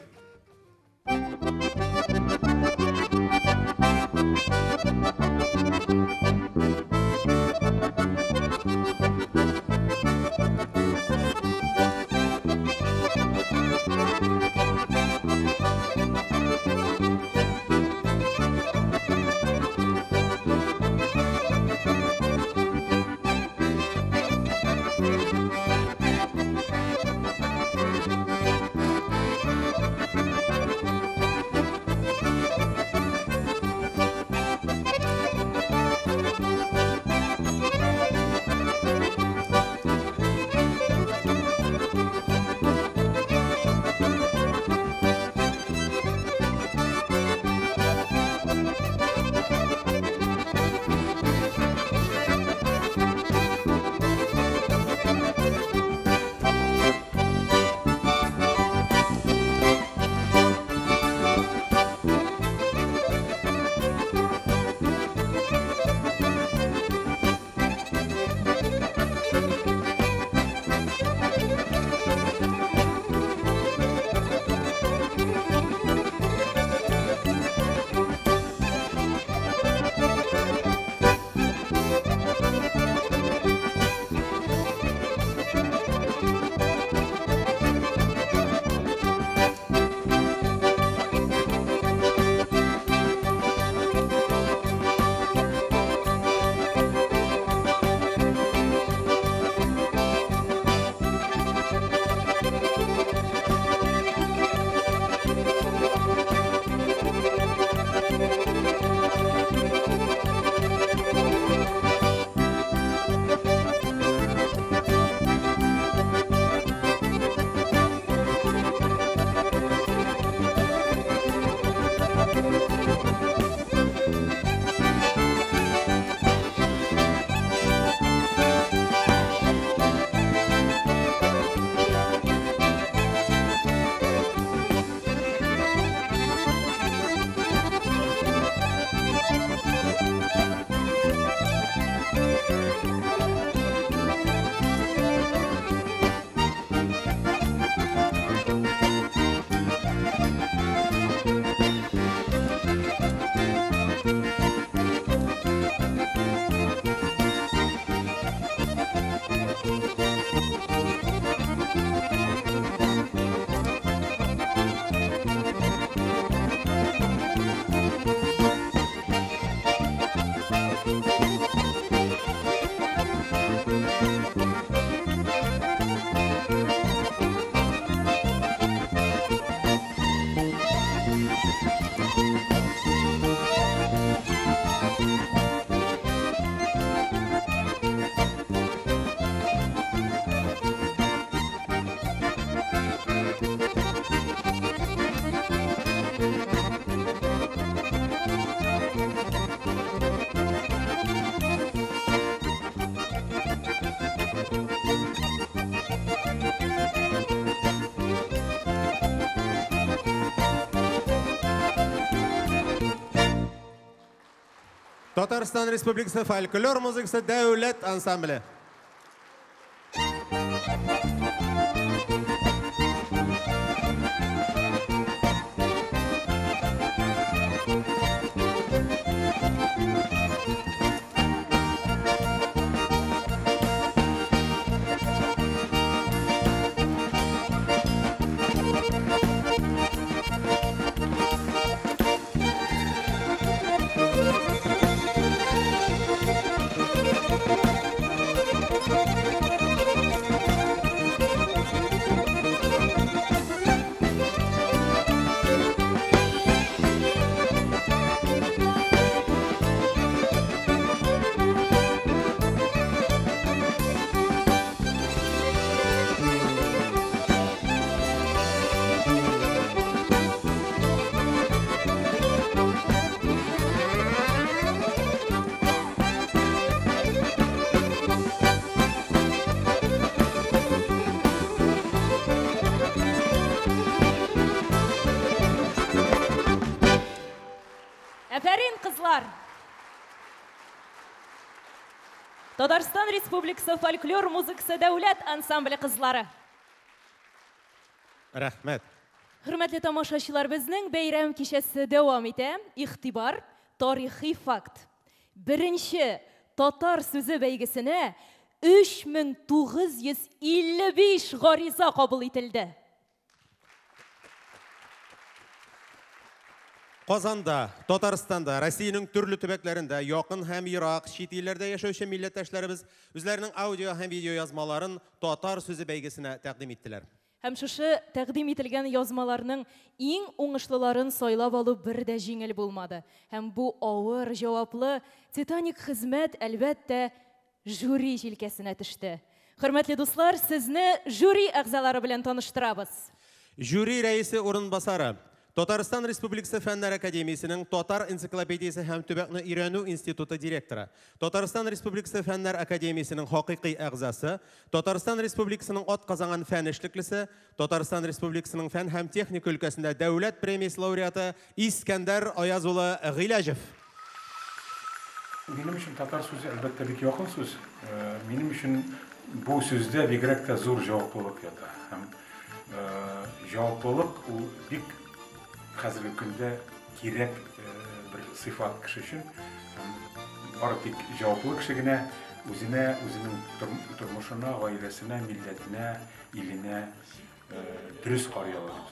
Татарстан Республикасы фольклор музыкасы дәүләт ансамбле. Әфәрин кызлар! Татарстан Республикасы фольклор музыкасы дәүләт ансамбле кызлары. Рәхмәт. Хөрмәтле тамашачылар, безнең бәйрәм кичәсе дәвам итә. Игътибар, тарихи факт. Беренче татар сүзе бәйгесенә 3955 гариза кабул ителде. Казанда, Татарстанда, Россиянең төрле төбәкләрендә, якын һәм ерак чит илләрдә яшәүче милләттәшләребез үзләренең аудио һәм видео язмаларын татар сүзе бәйгесенә тәкъдим иттеләр. Һәм шушы тәкъдим ителгән язмаларның иң уңышлыларын сайлап алу бер дә җиңел булмады. Һәм бу авыр, җаваплы, титаник хезмәт әлбәттә жюри җилкәсенә төште. Хөрмәтле дуслар, сезне жюри әгъзалары белән таныштырабыз. Жюри рәисе урынбасары, Татарстан Республикасы Фәннәр Академиясенең Татар энциклопедиясе һәм төбәкне өйрәнү институты директоры, Татарстан Республикасы Фәннәр Академиясенең хакыйкый әгъзасы, Татарстан Республикасының атказанган фән эшлеклесе, Татарстан Республикасының фән һәм техника өлкәсендә дәүләт премиясе лауреаты Искәндәр Аяз улы Гыйләҗев. Минем өчен татар сүзе әлбәттә бик якын сүз. Минем өчен бу сүздә бигрәк тә зур җаваплылык ята. Һәм җаваплылык ул бик хәзерге көндә кирәк бер сыйфат кеше өчен. Бары тик җаваплы кеше генә үзенең тормышына, гаиләсенә, милләтенә, иленә дөрес карый ала.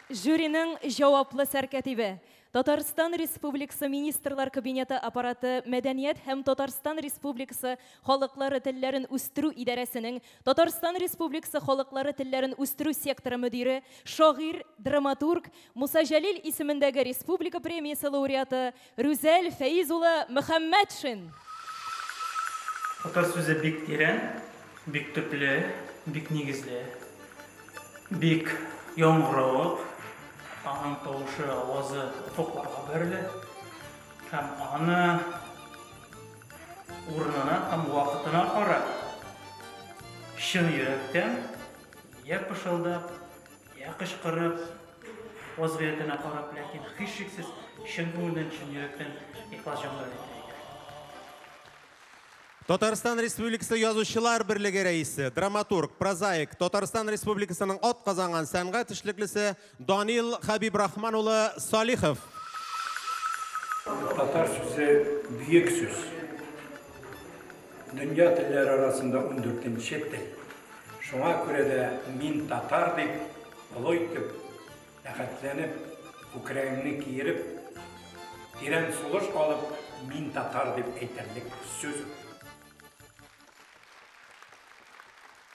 Жюриның җаваплы сәркәтибе. Татарстан Республикасы Министрлар Кабинеты аппараты Мәдәният һәм Татарстан Республикасы халыклары телләрен үстерү идарәсенең Татарстан Республикасы халыклары телләрен үстерү секторы мөдире, шагыйрь, драматург Муса Җәлил исемендәге республика премиясе лауреаты Рүзәл Фәиз улы Мөхәммәтшин. Татар сүзе бик тирән, бик төпле, бик нигезле, бик яңгыравык, аның тавышы, авазы офыкларга бәрелә. Һәм аны урынына һәм вакытына карап, чын йөрәктән, я пышылдап, я кычкырып, вазгыятына карап, ләкин һичшиксез чын күңелдән, чын йөрәктән ихлас җанлар. Татарстан Республикасы Язучылар берлеге рәисе, драматург, прозаик, Татарстан Республикасының атказанган сәнгать эшлеклесе Данил Хабибрахман улы Салихов. Татар сүзе büyük сүз. Dünya телләре арасында 14-нче тел. Шуңа күрә дә мин татар дип, олой итеп, рәхәтләнеп, күкрәгемне киереп, тирән сулыш алып, мин татар дип әйтерлек сүз.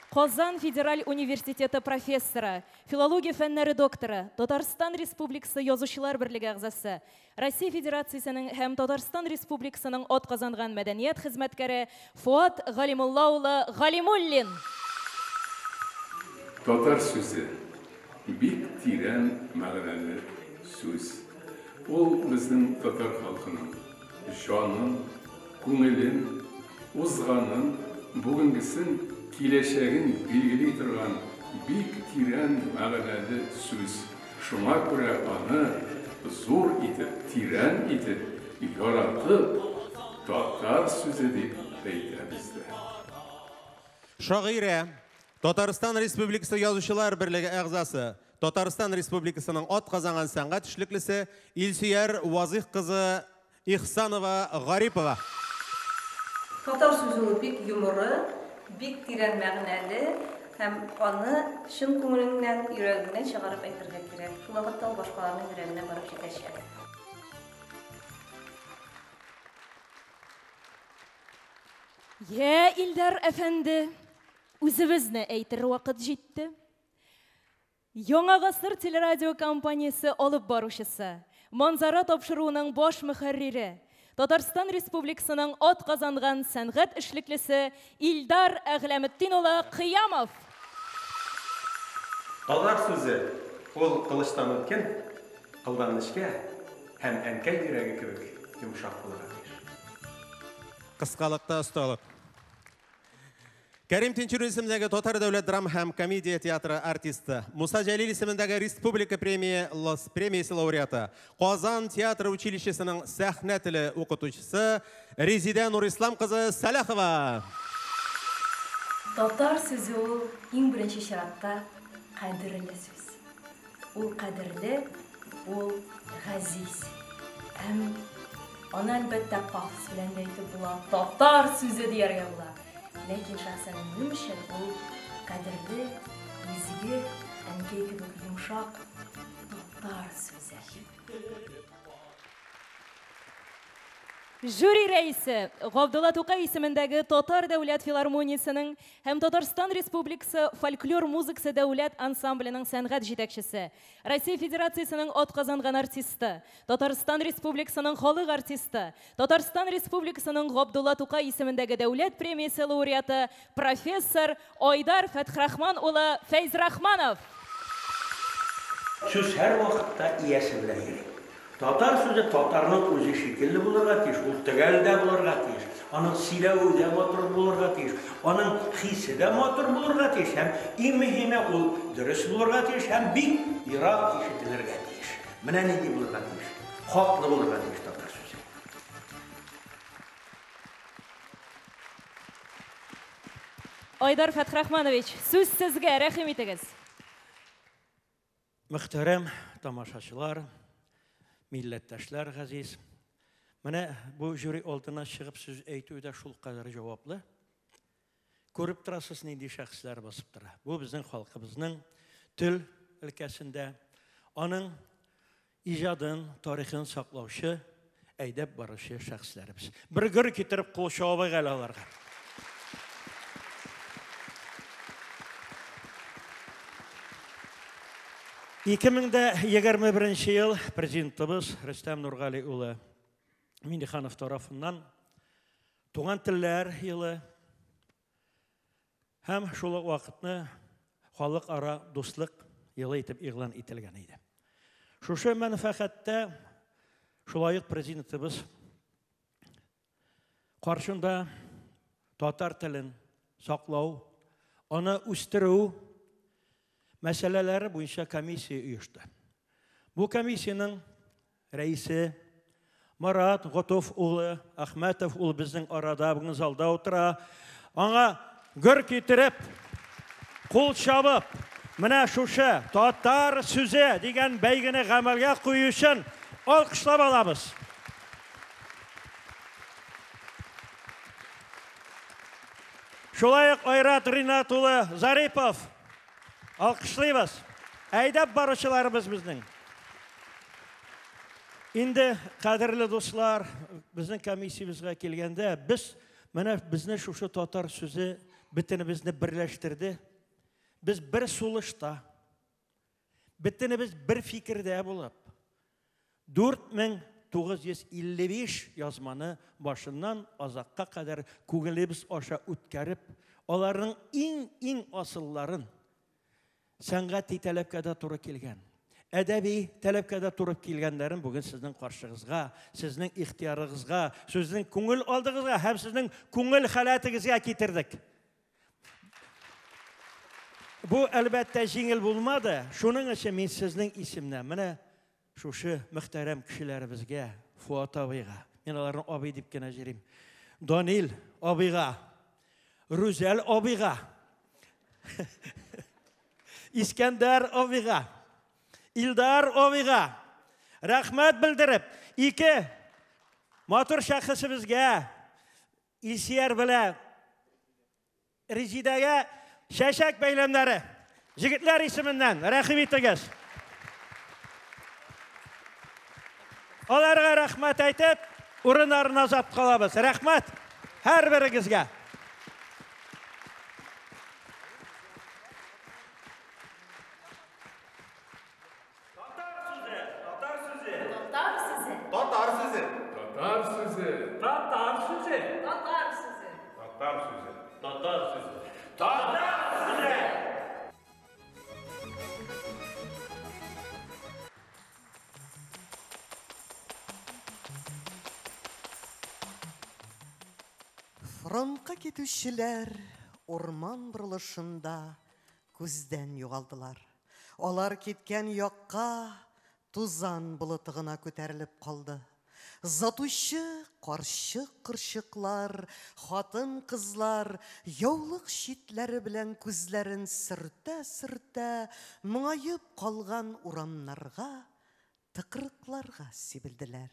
Казан Федераль университеты профессоры, филология фәннәре докторы, Татарстан Республикасы Язучылар берлеге әгъзасы, Россия Федерациясенең һәм Татарстан Республикасының атказанган мәдәният хезмәткәре Фуат Галимулла улы Галимуллин. Татар сүзе бик тирән мәгънәле сүз. Ул безнең татар халкының җанын, күңелен, узганын, бүгенгесен, киләчәген билгели торган бик тирән мәгънәле сүз. Шуңа күрә аны зур итеп, тирән итеп, яратып, татар сүзе дип әйтәбез дә. Шагыйрә, Татарстан Республикасы Язучылар берлеге әгъзасы, Татарстан Республикасының атказанган сәнгать эшлеклесе Илсөяр Вазих кызы Ихсанова Гарипова. Татар сүзе бик юморы, бик тирән мәгънәле һәм аны шын күңеленнән, йөрәгеннән чыгарып әйтергә кирәк. Шул вакытта башкаларның йөрәгенә барып җитәчәк. Я, Илдар әфәнде, үзебезне әйтер вакыт җитте. Яңа гасыр телерадио компаниясе алып баручысы, манзара тапшыруының баш мөхәррире, Татарстан Республикасының атказанган сәнгать эшлеклесе Илдар Әгъләметдин улы Кыямов. Татар сүзе ул кылычтан үткән, кылдан нечкә һәм әнкәй йөрәге кебек йомшак булырга тиеш. Кыскалыкта осталык. Кәрим Тинчур исемендәге Татар дәүләт драма һәм комедия театры артисты, Муса Җәлил исемендәге Республика премиясе лауреаты, Казан театр училищесының сәхнә теле укытучысы Резидә Нурислам кызы Сәләхова. Татар сүзе ул иң беренче чиратта кадерле сүз. Ул кадерле, ул газиз. Һәм аны әлбәттә пафос белән әйтеп була. Татар сүзе дияргә була. Ләкин шәхсән минем өчен ул кадерле, изге, әнкәй кебек йомшак татар сүзе. Жюри рәисе Габдулла Тукай исемендәге Татар дәүләт филармониясының һәм Татарстан Республикасы фольклор музыкасы дәүләт ансамбленең сәнгать җитәкчесе, Россия Федерациясының атказанган артисты, Татарстан Республикасының халык артисты, Татарстан Республикасының Габдулла Тукай исемендәге дәүләт премиясе лауреаты профессор Айдар Фәтхрахман улы Фәйзрахманов. Сүз һәр вакытта иясе белән йөри. Татар сүзе татарның үзе шикелле булырга тиеш, ул төгәл дә булырга тиеш, аның сөйләве дә матур булырга тиеш, аның хисе дә матур булырга тиеш, һәм иң мөһиме ул дөрес булырга тиеш, һәм бик ерак ишетелергә тиеш. Менә нинди булырга тиеш? Хаклы булырга тиеш татар сүзе. Айдар Фәтхрахманович, сүз сезгә, рәхим итегез. Мөхтәрәм тамашачылар, милләттәшләр газиз. Менә бу жюри алдына чыгып сүз әйтү дә шул кадәр җаваплы. Күреп торасыз нинди шәхесләр басып тора. Бу безнең халкыбызның тел өлкәсендә аның иҗадын, тарихын саклаучы, әйдәп баручы шәхесләрбез. Бер гөр китереп кул чабык әле аларга. Икемендә 21 ел президентыбыз Рөстәм Нургали улы Минниханов тарафыннан туган телләр елы һәм шул вакытны халыкара дуслык елы итеп игълан ителгән иде. Шушы мәнфәгатьтә шулай ук президентыбыз каршында татар телен саклау, аны үстерү мәсьәләләре буенча комиссия оешты. Бу комиссияның рәисе Марат Готов улы Ахмәтов ул безнең арада бүген залда утыра. Аңа гөр китереп, кул чабып, менә шушы татар сүзе дигән бәйгене гамәлгә кую өчен алкышлап алабыз. Шулай ук Айрат Ринат улы Зарипов алкышлыйбыз. Әйдәп баручыларыбыз безнең. Инде кадерле дуслар, безнең комиссиябызга килгәндә, без менә безне шушы татар сүзе бөтенебезне берләштерде. Без бер сулышта, бөтенебез бер фикердә булып, 4955 язманы башыннан азакка кадәр күңелебез аша үткәреп, аларның иң асылларын сәнгать тәләпкәдә туры килгән. Әдәби тәләпкәдә туры килгәннәрен бүген сезнең каршыгызга, сезнең ихтиярыгызга, сезнең күңел алдыгызга һәм сезнең күңел халатыгызга китердек. bu elbette жеңіл bulmadı. Şunun için men sizning isimden, mana şuşu muhterem kişilerimizge, Fuat abiga, men onlarni abi deb gene jirim. Donil abiga, Ruzel abiga, İskender abiga, İldar abiga rahmat bildirip, iki motor şahsımızga İlsiyer bilan Rizidaga Şaşak bayramlari yigitlar isminden rahmat etasiz. Onlarga rahmat aytib, o'rinlarini azab qolamiz. Rahmat har biringizga. Frontқа кетушілер орман бұрылышында көзден жоғалдылар. Олар кеткен yoqqa тузан бұлытығына көтеріліп қалды. Затушы қаршық-қыршықлар, хатын-қызлар, яулық шитлері білен көзлерін сүртә-сүртә мұңайып қалған урамнарға, тықырықларға себілділер.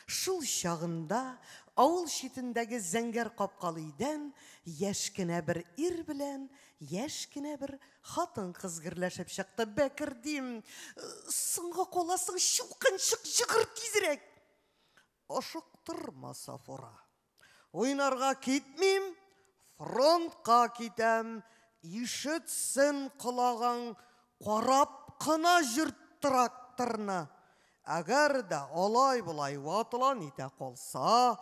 Шул шағында ауыл шетіндегі зәңгер қапқалы үйден яшкіне бір ир білен, яшкіне бір хатын қыз гірләшіп шақты. Бәкір дейм, сыңға қоласың шылқыншық жүгір тезірек. Ашықтырма Сафура. Ойнарға кетмейм, фронтқа кетем, ишітсін құлаған қарап қына жүрт тракторны. Әгәр дә алай-бұлай ватылан ите қолса,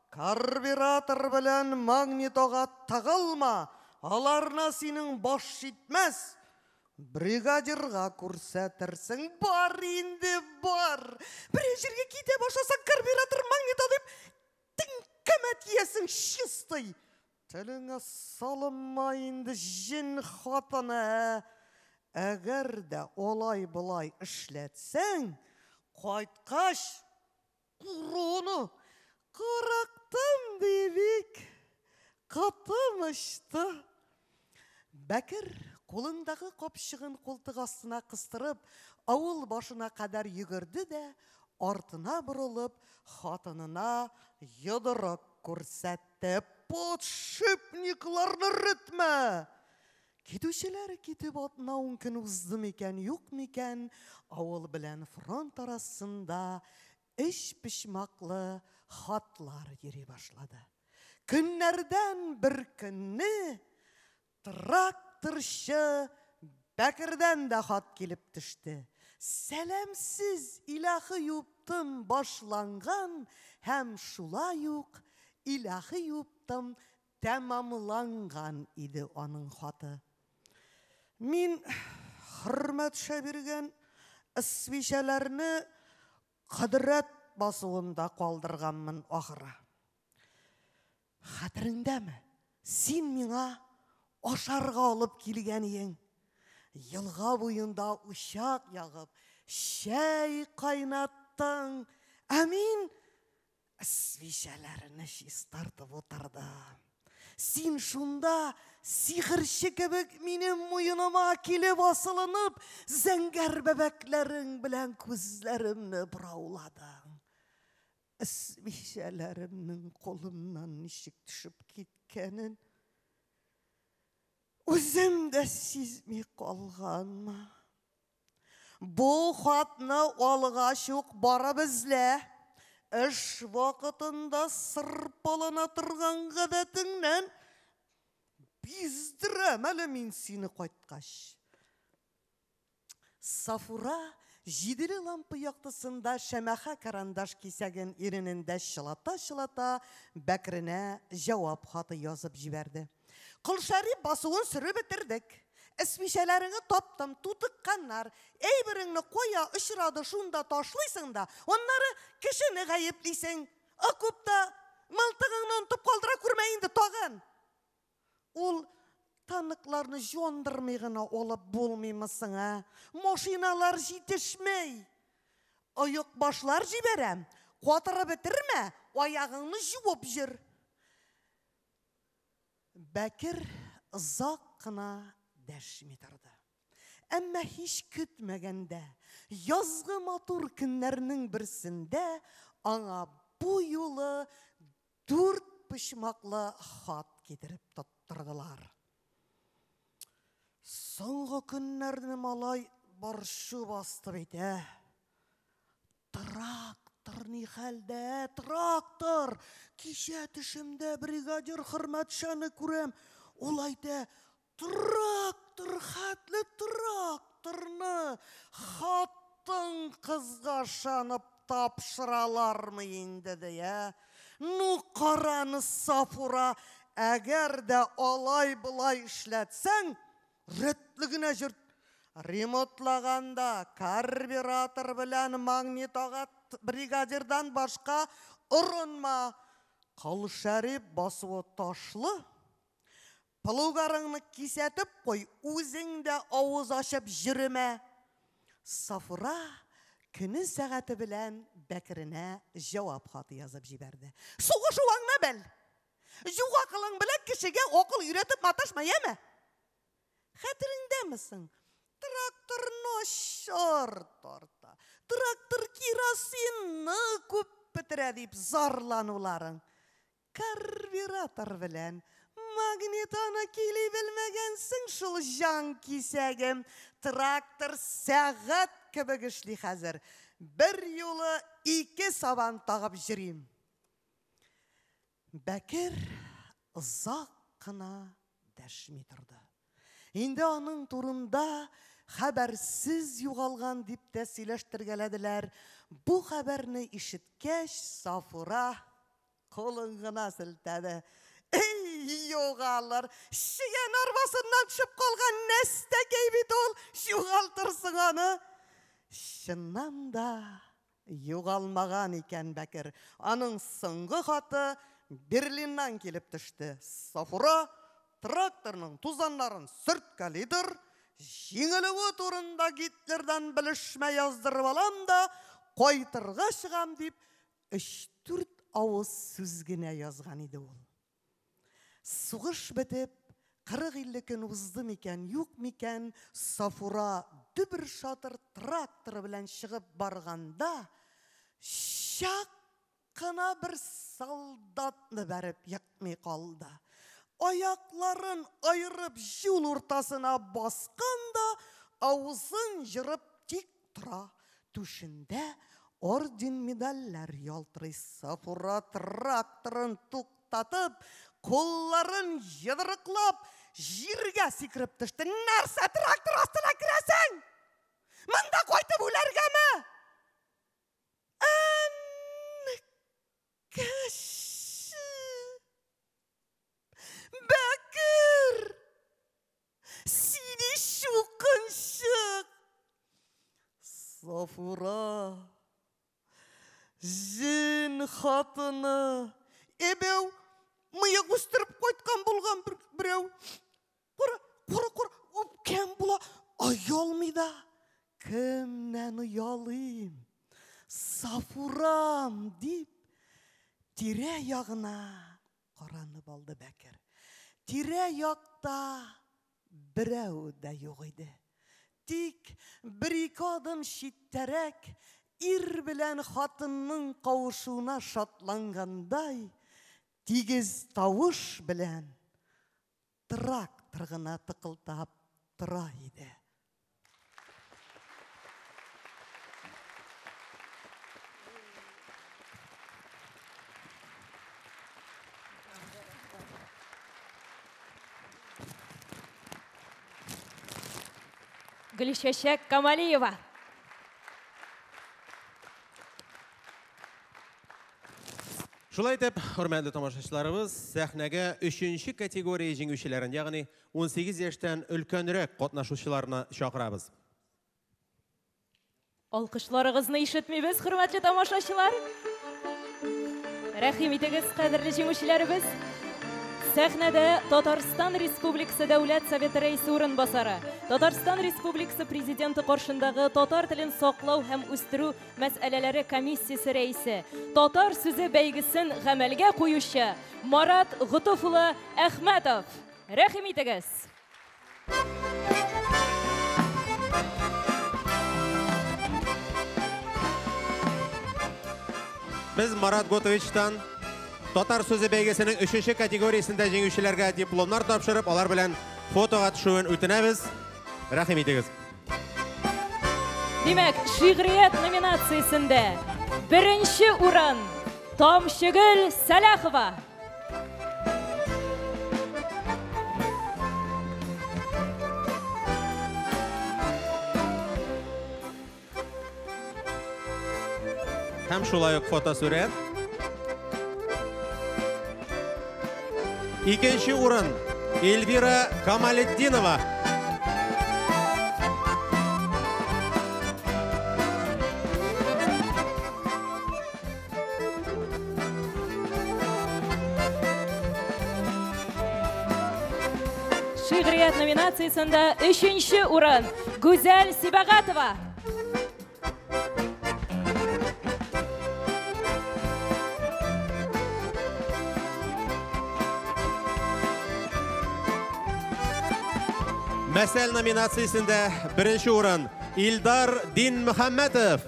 карбюратор білән магнитоға тағылма, аларына сенің баш жетмәс. Бригадирға күрсәтерсің, бар инде бар. Бір жерге кете башасаң карбюратор магнито деп, тіңкәмәт есің шыстай. Тіліңі салынма инде жин хатыны. Әгәр дә алай-бұлай ішләтсәң, қайтқаш, құруны, қырақтым бебек, қатымышты. Бәкір қолындағы қопшығын қолтық астына қыстырып, ауыл башына қадар югірді де, артына бұрылып, хатынына йыдырық көрсәтті. Подшипникларны ритмә! Кетушілер кетіп атына үмкін ұзды мекен, юк мекен, ауыл білән фронт арасында іш пішмақлы хатлар ери башлады. Күннәрдән бір күнні тракторшы Бәкірдән дә хат келіп түшті. Сәлемсіз илахы юптым башланған, һәм шулай ук илахы юптым тәмамланған иде аның хаты. Мин хөрмәт шәбиргән исвишәләрне кыдрат басуында калдырганмын ахыра. Хәтереңдәме? Син миңа ашарга алып килгән идең. Елга буенда учак ягып, шәй кайнаттың. Ә мин исвишәләрне чистартып утырдым. Син шунда сихырчы кебек минем муеныма килеп асылынып, зәңгәр бәбәкләрең белән күзләремне бұрауладың. Исвишәләремнең қолымнан ничек төшеп киткәнен үзем дә сизми калганмы. Бу хатны алгач ук барып эзлә. Эш вакытында сырпалана торган гадәтеңнән биздерәм әле мин сине кайткач. Сафура җиделе лампа яктысында шәмәхә карандаш кисәген иренендә чылата-чылата Бәкренә җавап хаты язып җибәрде. Кылшариф басуын сөреп бетердек. Эсмишәләреңне таптым, тутыкканнар. Әйбереңне кая очрады, шунда ташлыйсың да, оннары кешене гаеплисең. Окопта мылтыгыңны онтып калдыра күрмә инде тагын. Ул Tanıklarını жондырмай гына алып булмыймысың, а? Машиналар җитешмәй. Аяк башлар җибәрәм. Катырып бетермә, аягыңны җуып җир. Бәкер озак кына дәшми торды. Әмма һич көтмәгәндә, язгы матур көннәрнең берсендә аңа бу юлы 4 пычмаклы хат китереп тоттырдылар. Соңгы көннәрне малай баршы басты бит, Трактор ни хәлдә, трактор. Кичә төшемдә бригадир Хөрмәтшаны күрәм. Ул әйтә, трактор, хәтле тракторны хатын кызга шанып тапшыралармы инде дия. Ну караны Сафура, әгәр дә алай-булай эшләтсәң, рәтлегенә җир. Ремонтлаганда карбюратор белән магнитога бригадирдан башка урынма. Калшарып басуы ташлы. Пылугарыңны кисәтеп кой, үзең дә авыз ачып җиремә. Сафура көне сәгате белән Бәкеренә җавап хаты язып җибәрде. Сугышуыңны бел. Юга кылың белән кешегә акыл өйрәтеп маташма, яме? Хәтереңдәмесең? Трактор начар тарта. Трактор керосинны күп бетерә дип зарлануларың. Карбюратор белән магнитоны кили белмәгәнсең шул җан кисәгем. Трактор сәгать кебек эшли хәзер. Бер юлы 2 сабан тагып җирим. Бәкер озак кына дәшми торды. Инде аның турында хәбәрсез югалган дип тә сөйләштергәләделәр. Бу хәбәрне ишеткәч, Сафура кулын гына селтәде. Эй, югалыр, шигән арбасыннан төшеп калган нәстәкәй бит ул, югалтырсың аны. Чыннан да югалмаган икән Бәкер. Аның соңгы хаты Берлиннан килеп төште. Сафура тракторның тузаннарын сөрткәлидер, җиңелүе турында Гитлердан белешмә яздырып алам да, кайтырга чыгам дип 3-4 авыз сүз генә язган иде ул. Сугыш бетеп, 40-50 көн узды микән, юк микән, Сафура дөбер шатыр тракторы белән чыгып барганда, шак кына бер солдатны бәреп якмый калды. Аякларын айырып юл уртасына басканда, авызын җырып тик тора. Түшендә орден медальләр ялтырый. Сафура тракторын туктатып, кулларын йыдрыклап, җиргә сикереп төште. Нәрсә трактор астына керәсең? Монда кайтып үләргәме? Бәкер! Сине шукынчык! Сафура! Жин хатыны! Эбеу, мыек үстереп кайткан булган берәү. Кара, кем була? Аялмый да. Кемнән уялыйм? Сафурам дип, тирә-ягына каранып алды Бәкер. Тирә-якта берәү дә юк иде. Тик 1-2 адым читтәрәк ир белән хатынның кавышуына шатлангандай, тигез тавыш белән трактор гына тыкылдап тора иде. Гөлчәчәк Камалиева. Шулай итеп, хөрмәтле тамашачыларыбыз, сәхнәгә 3-нче категория җиңүчеләрен, ягъни 18 яшьтән өлкәнрәк катнашучыларны чакырабыз. Алкышларыгызны ишетмибез, хөрмәтле тамашачылар. Рәхим итегез, кадерле җиңүчеләребез. сәхнәдә Татарстан Республикасы Дәүләт Советы рәисе урынбасары, Татарстан Республикасы Президенты каршындагы татар телен саклау һәм үстерү мәсьәләләре комиссиясе рәисе, татар сүзе бәйгесен гамәлгә куючы Марат Гытыф улы Әхмәтов. Рәхим итегез. Biz Marat Gotovich'tan Татар сөзі бәйгесінің 3-ші категориясында жеңушілерге дипломнар тапшырып, алар белән фотоға төшүен үтенәбез. Рәхим итегез. Димәк, шигърият номинациясында беренче урын Тамшыгөл Сәләхова. Һәм шулай ук фотосурәт. Икенче урын Эльвира Камалетдинова. Шигърият номинациясында 3-нче урын Гүзәл Сибагатова. Мәсәл номинациясында 1-нче урын Илдар Дин Мөхәммәтов.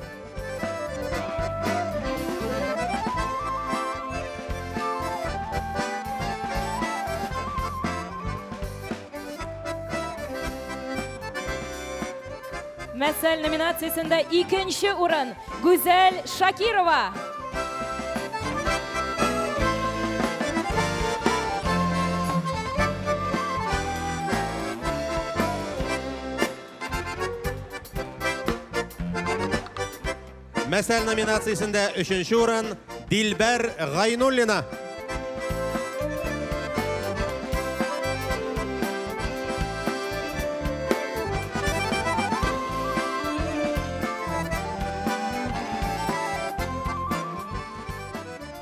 Мәсәл номинациясында 2-нче урын Гүзәл Шакирова. Мәсәл номинациясында 3-нче урын Дилбәр Гайнуллина.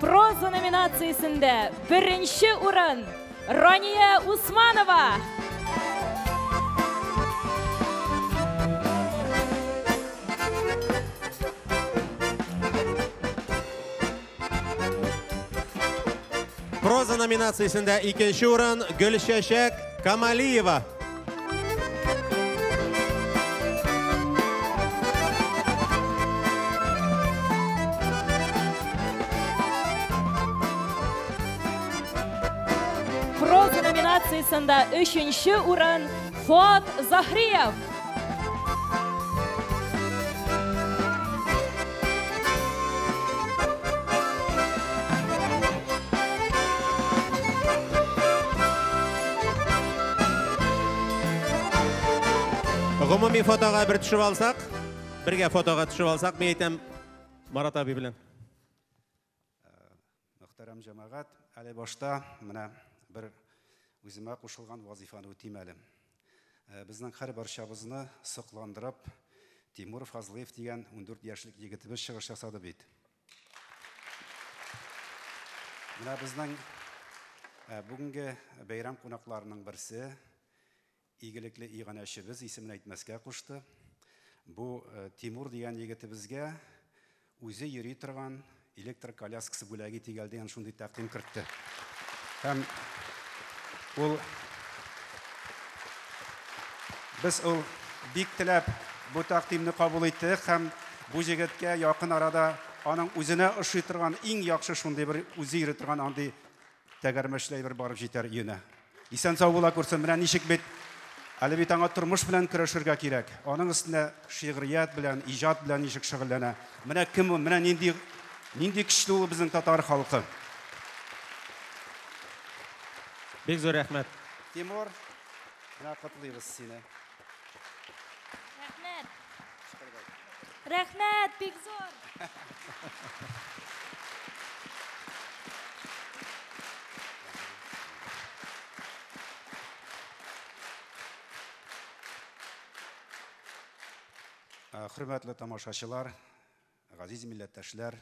Проза номинациясында 1-нче урын Рания Усманова. Проза номинациясында 2-нче урын Гөлшәшәк Камалиева. Проза номинациясында 3-нче урын Фуат Захриев. Гомуми фотога бер төшеп алсак, бергә фотога төшеп алсак, мен әйтәм Марат аби белән. Мөхтәрәм җәмәгать, әле башта менә бер үземә кушылган вазифаны үтим әле. Безнең һәр барчабызны сокландырып, Тимур Фазлыев дигән 14 яшьлек егетебез чыгыш ясады бит. Менә безнең бүгенге бәйрәм кунакларының берсе игелекле иганәчебез исемен әйтмәскә кушты. Бу Тимур дигән егетебезгә үзе йөри торган электр коляскасы бүләге тигәлде, ягъни шундый тәкъдим кертте. Һәм без бик теләп бу тәкъдимне кабул иттек һәм бу җегеткә якын арада аның үзенә ошый торган иң яхшы шундый бер үзе йөри торган андый тәгәрмәчләй бер барып җитәр өенә. Исән сау була күрсен, менә ничек бит әле бит аңа тормыш белән көрәшергә кирәк. Аның өстенә шигърият белән, иҗат белән ничек шөгыльләнә. Менә кем ул? Менә нинди көчле ул безнең татар халкы. Бик зур рәхмәт. Тимур, менә котлыйбыз сине. Рәхмәт. Рәхмәт, бик зур. Хөрмәтле тамашачылар, газиз милләттәшләр,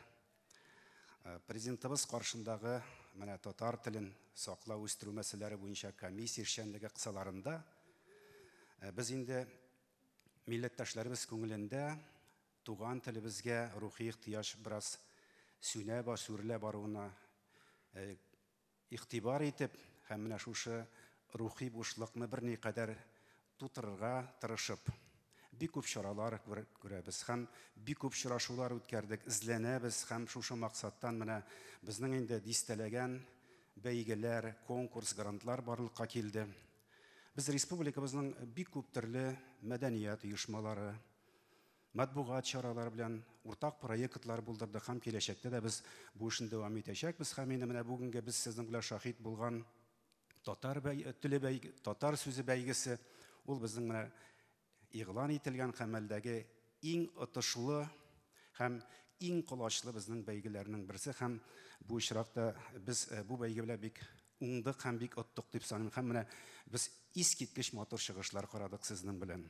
президентыбыз каршындагы менә татар телен саклау үстерү мәсьәләләре буенча комиссия эшчәнлеге кысаларында без инде милләттәшләребез күңелендә туган телебезгә рухи ихтыяҗ бераз сүнә сүрелә баруына игътибар итеп һәм менә шушы рухи бушлыкны берникадәр тутырырга тырышып бик күп чаралар күрәбез һәм бик күп очрашулар үткәрдек, эзләнәбез һәм шушы максаттан менә безнең инде дистәләгән бәйгеләр, конкурс, грантлар барлыкка килде. Без республикабызның бик күп төрле мәдәният оешмалары, матбугат чаралары белән уртак проектлар булдырдык һәм киләчәктә дә без бу эшне дәвам итәчәкбез һәм инде менә бүгенге без сезнең белән шаһит булган татар сүзе бәйгесе ул безнең менә игълан ителгән хәмәлдәге иң отышлы һәм иң колачлы безнең бәйгеләрнең берсе һәм бу очракта без бу бәйге белән бик уңдык һәм бик оттык дип саныйм һәм менә без искиткеч матур чыгышлар карадык сезнең белән.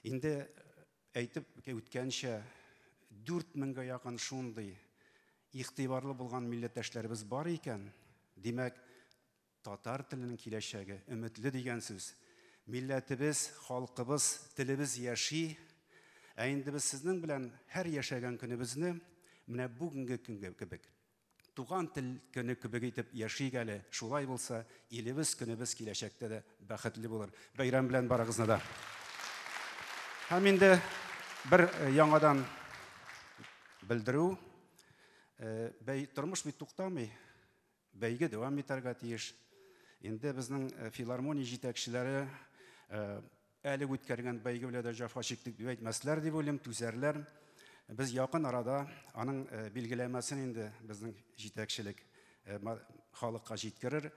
Инде әйтеп үткәнчә 4000-гә якын шундый игътибарлы булган милләттәшләребез бар икән, димәк татар теленең киләчәге өметле дигән сүз. Милләтебез, халкыбыз, телебез яши. Инде без сезнең белән һәр яшәгән көнебезне менә бүгенге көнгә кебек туган тел көне кебек итеп яшик әле. Шулай булса, илебез көнебез киләчәктә дә бәхетле булыр. Бәйрәм белән барыгызны да. Һәм инде бер яңадан белдерү, тормыш бит туктамый. Бәйге дәвам итәргә тиеш. Инде безнең филармония җитәкчеләре әле үткәргән бәйге белән дә җафа чиктек дип әйтмәсләр дип уйлыйм, түзәрләр. Без якын арада аның билгеләмәсен инде безнең җитәкчелек халыкка җиткерер.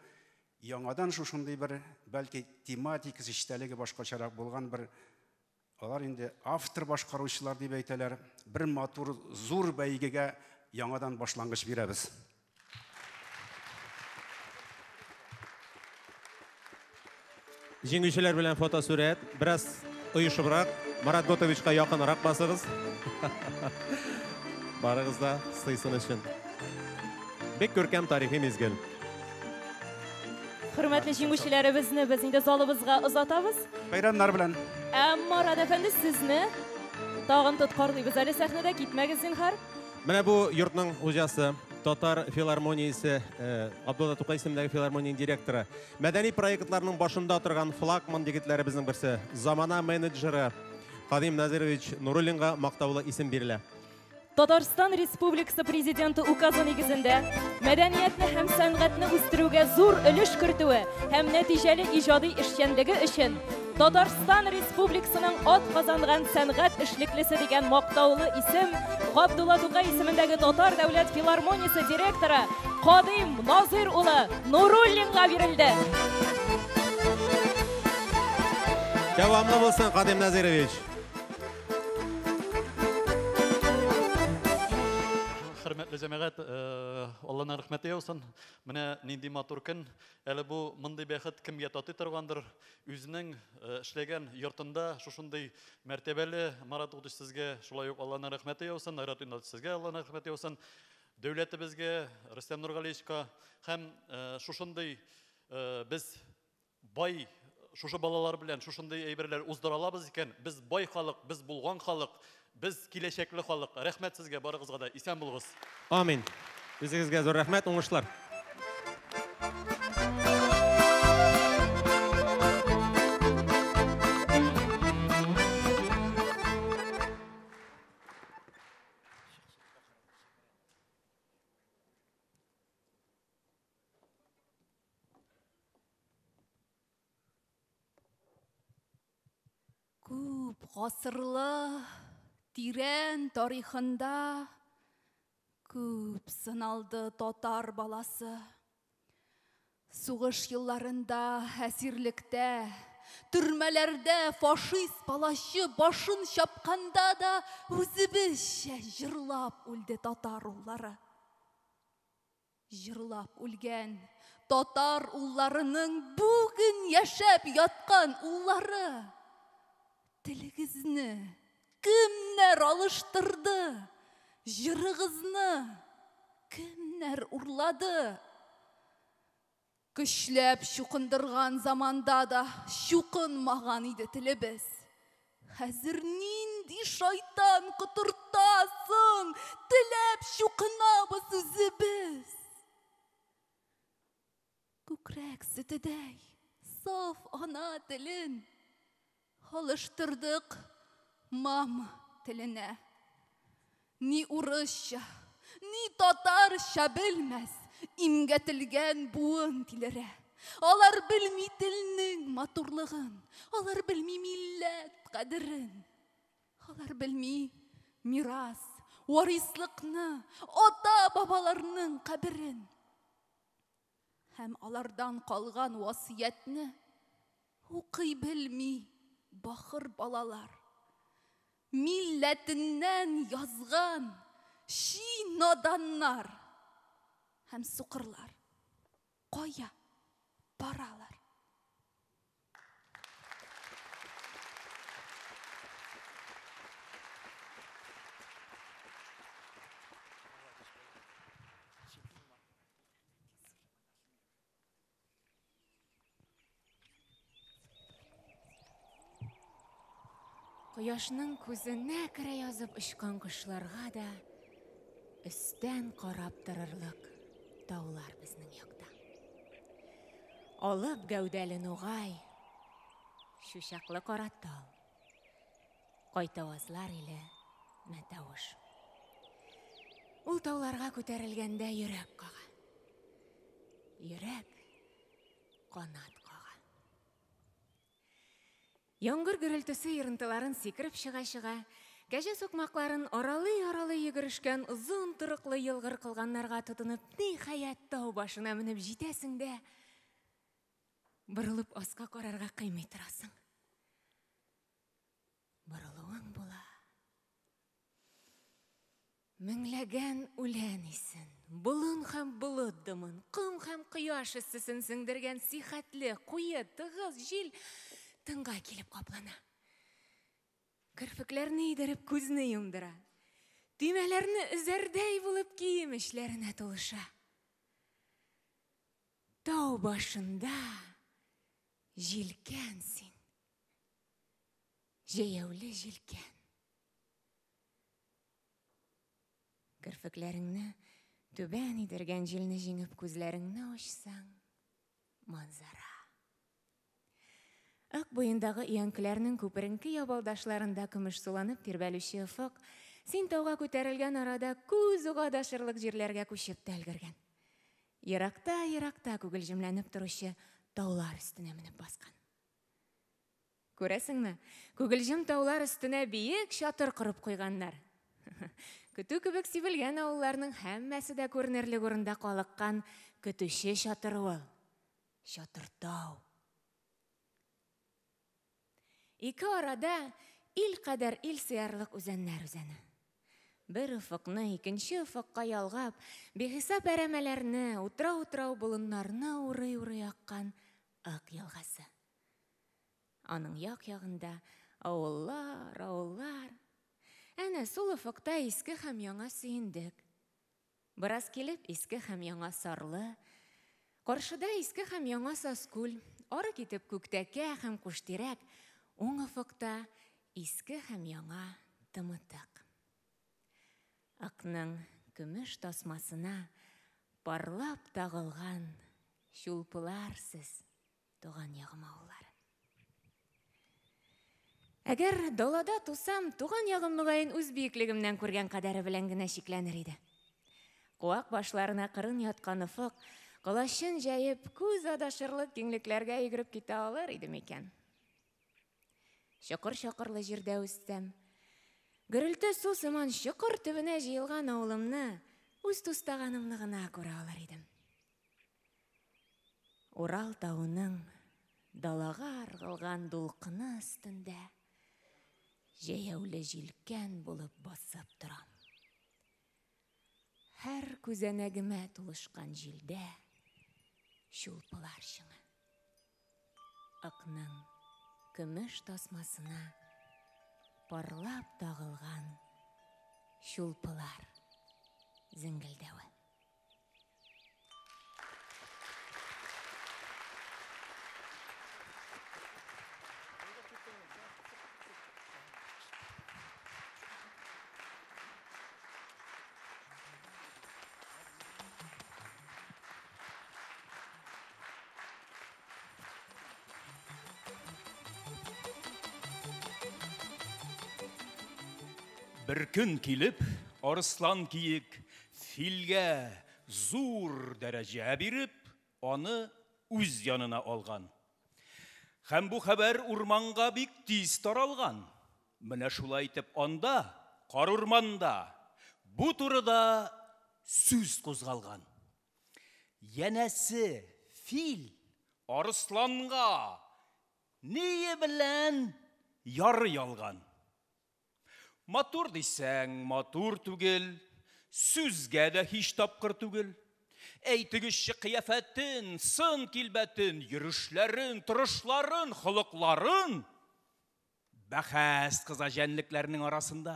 Яңадан шушындый бер бәлки тематик эчтәлеге башкачарак булган бер алар инде автор башкаручылар дип әйтәләр. Бер матур зур бәйгегә яңадан башлангыч бирәбез. Җиңүчеләр белән фотосурәт, бераз оешыбрак, Марат Готовичка якынрак басыгыз. Барыгыз да сыйсын өчен. Бик күркәм тарихи мизгел. Хөрмәтле җиңүчеләребезне без инде залыбызга озатабыз. Бәйрәмнәр белән. Марат әфәнде, сезне тагын тоткарлыйбыз. Әле сәхнәдә китмәгез зинһар. Менә бу йортның хуҗасы, Татар филармониясе, Абдулла Тукай исемендәге филармония директоры, мәдәни проектларның башында торган флагман егетләребезнең берсе, замана менеджеры Кадим Назирович Нуруллинга мактаулы исем бирелә. Татарстан Республикасы президенты указы нигезендә мәдәниятне һәм сәнгатьне үстерүгә зур өлеш кертүе һәм нәтиҗәле иҗади эшчәнлеге өчен Татарстан Республикасының ат казанган сәнгать эшлеклесе дигән мактаулы исем Абдулла Тукай исемендәге Татар дәүләт филармониясе директоры Кадим Назир улы Нуруллинга бирелде. Дәвамлы булсын, Кадим Назирович. Хөрмәтле җәмәгать, Аллаһның рәхмәте яусын. Менә нинди матур көн. Әле бу мондый бәхет кемгә татый торгандыр. Үзенең эшләгән йортында шушындый мәртәбәле Марат Утыш сезгә шулай ук Аллаһның рәхмәте яусын. Айрат Инат сезгә Аллаһның рәхмәте яусын. Дәүләтебезгә, Рөстәм Нургалиевичка һәм шушындый без бай шушы балалар белән шушындый әйберләр уздыра алабыз икән. Без бай халык, без булган халык. Biz киләчәкле халык. Рәхмәт сезгә, барыгызга да исән булыгыз. Амин. Үзегезгә зур рәхмәт, уңышлар. Күп гасырлы тирән тарихында күп сыналды татар баласы. Сугыш елларында, әсирлектә, төрмәләрдә фашист палачы башын чапканда да үзебезчә җырлап үлде татар уллары. Җырлап үлгән татар улларының бүген яшәп яткан уллары. Телегезне кемнәр алыштырды? Җырыгызны кемнәр кемнәр урлады. Көчләп шуқындырған заманда да шуқынмаған иде тілебіз. Хәзір нинди шайтан құтыртасын, тіләп шуқынабыз үзебез. Күкрәк сөтедәй, саф ана телен, алыштырдык мама теленә. Ни урысча, ни татарча белмәс, имгәтелгән буын тилерә. Алар белми телнең матурлыгын, алар белми милләт кадерен. Алар белми мирас, варислыкны, ата-бабаларның каберен. Һәм алардан калган васиятны укый белми бахыр балалар. Милләтеннән язган ши наданнар һәм сукырлар. Кая баралар? Кояшның күзенә керә язып очкан кошларга да өстән карап торырлык таулар безнең якта. Алып гәүдәле нугай, шушаклы каратал, кайтавазлар иле мәтәвыш. Ул тауларга күтәрелгәндә йөрәк кага. Йөрәк канат кага. Яңгыр гөрелтесе йырынтыларын сикереп чыга-чыга, кәҗә сукмакларын аралый-аралый йөгерешкән озын торыклы йылгыр кылганнарга тотынып, ниһаять тау башына менеп җитәсең дә, борылып аска карарга кыймый торасың. Борылуың була. Меңләгән үлән исен, болын һәм болыт дымын, ком һәм кояш эссесен сеңдергән сихәтле, куе, тыгыз җил тыңга килеп каплана. Кырфыкларны идереп күзне йомдыра. Төймәләрне үзәрдәй булып кием эшләренә тулыша. Тау башында җилкән син. Җәяүле җилкән. Кырфыкларыңны түбән идергән җилне җиңеп күзләреңне ачсаң, манзара. Ак буендагы иянкеләрнең күперенке ябалдашларында көмеш суланып тирбәлүче офык, син тауга күтәрелгән арада күз угадашырлык җирләргә күчеп тә өлгергән. Еракта күгелҗемләнеп торучы таулар өстенә менеп баскан. Күрәсеңме, күгелҗем таулар өстенә биек чатыр корып куйганнар. Көтү кебек сибелгән авылларның һәммәсе дә күренерлек урында калыккан көтүче чатыр ул. Чатыр тау. Ике арада ил кадәр ил сыярлык үзәннәр үзәне. Бер офыкны икенче офыкка ялгап, бихисап әрәмәләрне, утрау-утрау болыннарны урый-урый аккан ак елгасы. Аның як-ягында авыллар. Әнә сул офыкта иске һәм яңа сөендек. Бераз килеп иске һәм яңа сарлы. Каршыда иске һәм яңа саскүл, ары китеп күктәкә һәм куштирәк. Уң офыкта иске һәм яңа тымытык. Акның көмеш тасмасына парлап тагылган шулпыларсыз туган ягым авыллары. Әгәр далада тусам, туган ягым мөгаен үз биеклегемнән күргән кадәре белән генә шикләнер иде. Куак башларына кырын яткан офык, калачын җәеп, күз адашырлык киңлекләргә йөгереп китә алыр иде микән? Чокыр-чокырлы җирдә үстем. Гөрелтә су сыман чокыр төбенә җыелган авылымны үз тустаганымны гына күрә алыр идем. Урал тауының далага аргылган дулкыны өстендә җәяүле җилкән булып басып торам. Һәр күзәнәгемә тулышкан җилдә шулпылар шыңы. Акның көмеш тасмасына парлап тагылган шулпылар зеңгелдәве. Bir gün килеп, арыслан киек филгә зур дәрәҗә биреп, аны үз янына алган. Һәм бу хәбәр урманга бик тиз таралган. Менә шулай итеп анда, кар урманда, бу турыда сүз кузгалган. Янәсе фил арысланга ние белән ярый алган. Матур дисәң, матур түгел, сүзгә дә һич тапкыр түгел. Әйтегезче кыяфәтен, сын килбәтен, йөрүшләрен, торышларын, холыкларын бәхәс кыза җәнлекләрнең арасында.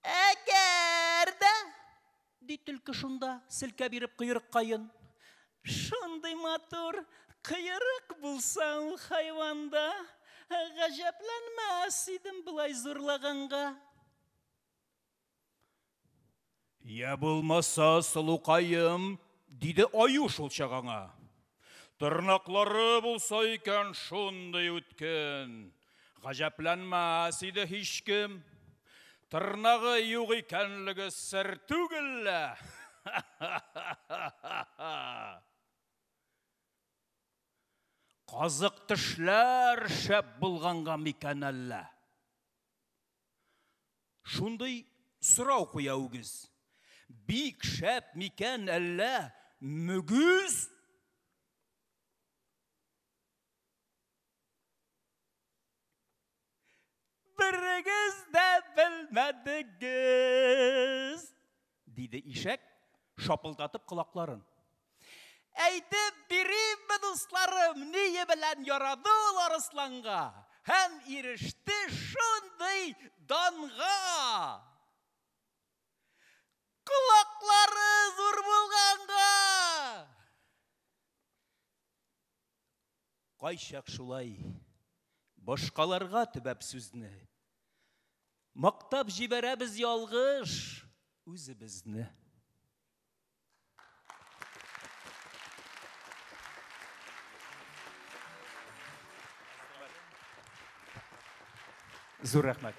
Әгәр дә, ди төлке шунда, селкә биреп кыйрык кайын. Шундый матур кыйрык булса ул хайванда, гаҗәпләнмәс идем булай зурлаганга. Я булмаса сылукаем, диде аю шул чагаңа. Тырнаклары булса икән шундый үткен, гаҗәпләнмәс иде һичкем. Тырнагы юк икәнлеге сер түгел. Казык тешләр шәп булганга микән әллә? Шундый сорау куя үгез. Бик шәп микән әллә мөгез? Берегез дә белмәдегез, диде ишәк, шапылдатып колакларын. Әйтеп бирим, дусларым, ние белән ярады ул арысланга, һәм иреште шундый данга. Колаклары зур булганга. Кайчак шулай башкаларга төбәп сүзне. Мактап җибәрәбез ялгыш үзебезне. Зур рәхмәт.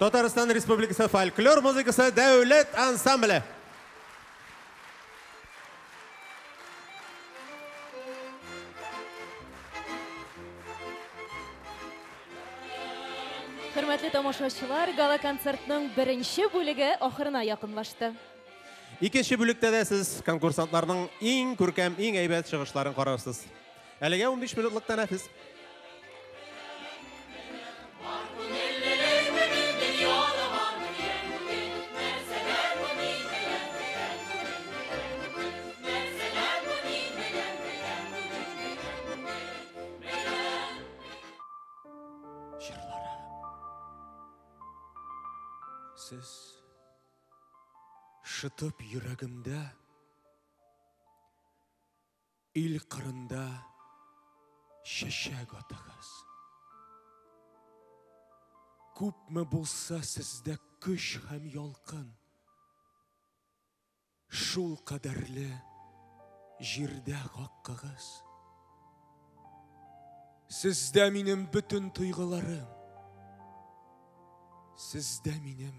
Татарстан Республикасы фольклор музыкасы дәүләт ансамбле. Hörmətli tamaşaçılar, gala konsertinin birinci bölüge ahırına yakınlaştı. İkinci bölükte de siz konkursantlarının en көркем, en әйбәт çıkışlarını kararısınız. Әлегә 15 минутлык тәнәфес. Siz шытып йөрәгемдә, ил кырында шәшәк атыгыз. Күпме булса сездә көч һәм ялкын, шул кадәрле җирдә хаккыгыз. Сездә минем бөтен тойгыларым, сездә минем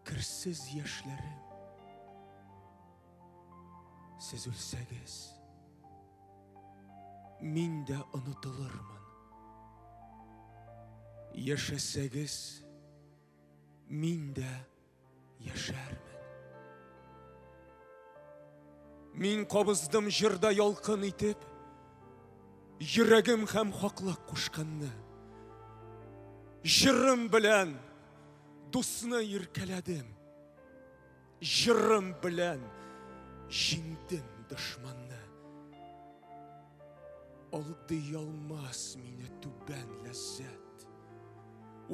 керсез яшьләрем. Siz үлсәгез, мин дә онытылырмын. Яшәсәгез, мин дә яшәрмен. Мин кабыздым җырда ялкын итеп, йөрәгем һәм хаклык кушканны. Җырым белән дусны иркәләдем. Җырым белән җиңдем дошманны. Алдый алмас мине түбән ләззәт.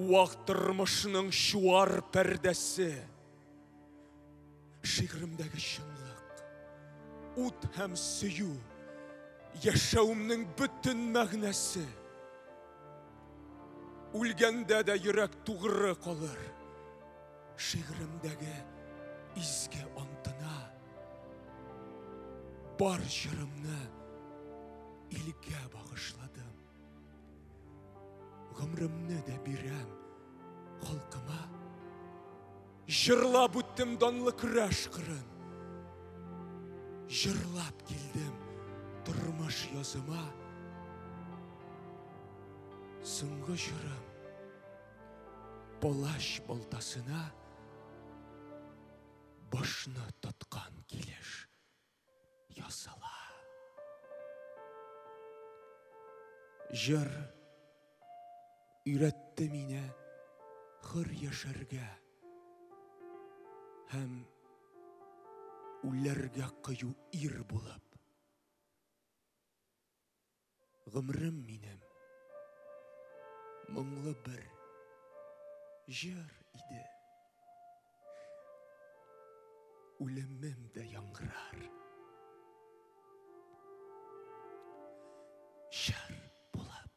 Вак тормышның чуар пәрдәсе. Шигъремдәге чынлык, ут һәм сөю, яшәүемнең бөтен мәгънәсе. Үлгәндә дә йөрәк тугры калыр. Шигъремдәге изге антына бар җырымны илгә багышладым. Гомремне дә бирәм халкыма. Җырлап үттем данлы көрәш кырын. Җырлап килдем тормыш языма. Соңгы җырым палач балтасына башны тоткан килеш ясала. Җыр өйрәтте мине хөр яшәргә һәм үләргә кыю ир булып. Гомрем минем моңлы бер җыр иде. Үлемем дә яңгырар. Җыр булып.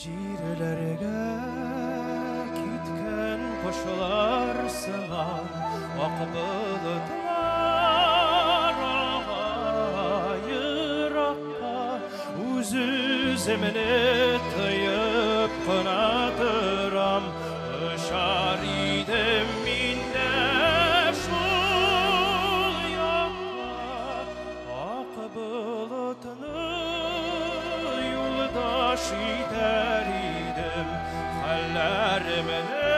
Җирләргә киткән кошлар сыңар, ак болытлар еракка, үз-үземне тыеп кына торам, очар идем мин дә шул якка, ак болытны юлдаш итәр идем, хәлләремне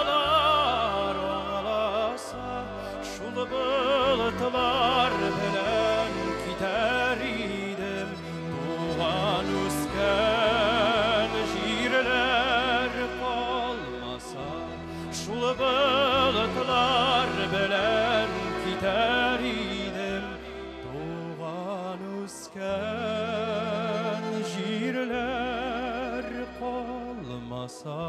алар аңласа, шул болытлар белән китәр идем, туган үскән şul bulutlar bilen gider idim. Doğan üsken jirler kalmasa.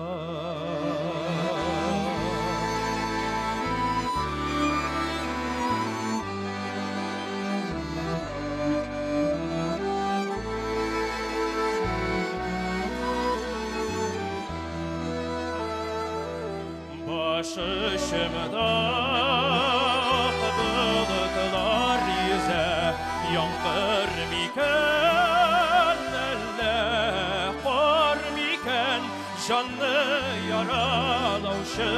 Başışımda bulutlar yüze yankır miken elle kor miken canlı yaralavşı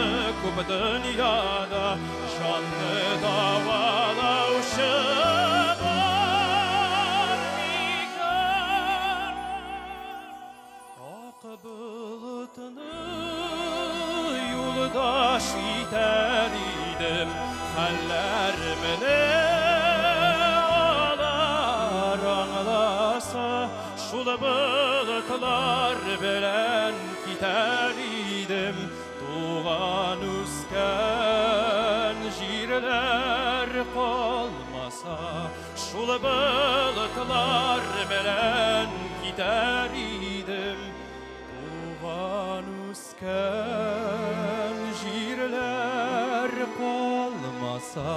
kup dünyada canlı davalavşı var miken ak bulutunu yoldaş iter idim hallerimini alar anlasa şul bulutlar bilen gider idim doğan üsken jirler kalmasa şul bulutlar bilen gider idim doğan üsken jirler kalmasa.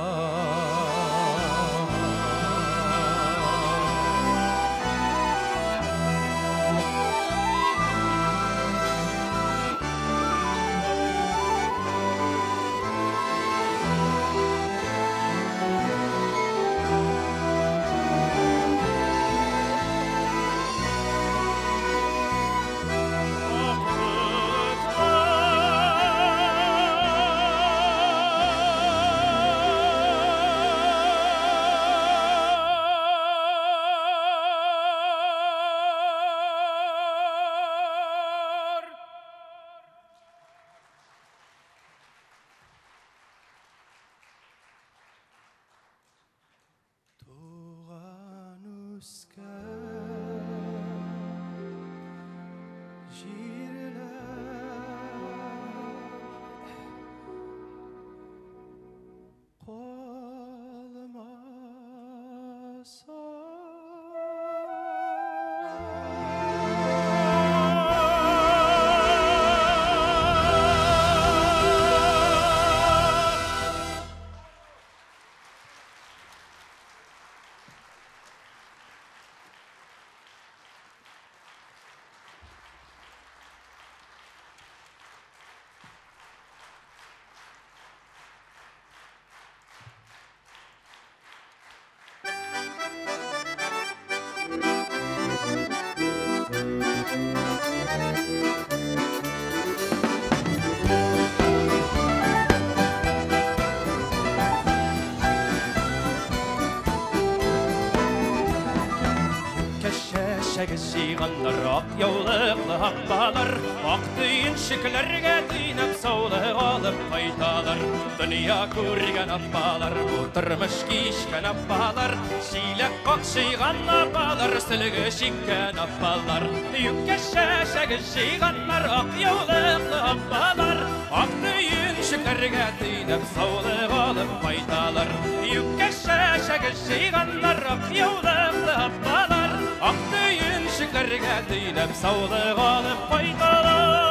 Şiğanlar ak yoluklu hakbalar ak düğünşüklerge düynep sağlık alıp kaytalar dünya көрген appalar oturmuş kişken appalar şiylek kok şiğan appalar sülgü şikken appalar yükke şeşek şiğanlar ak yoluklu hakbalar ak düğünşüklerge düynep sağlık alıp kaytalar yükke şeşek şiğanlar ak yoluklu hakbalar ak düğünşüklerge düynep sağlık alıp kaytalar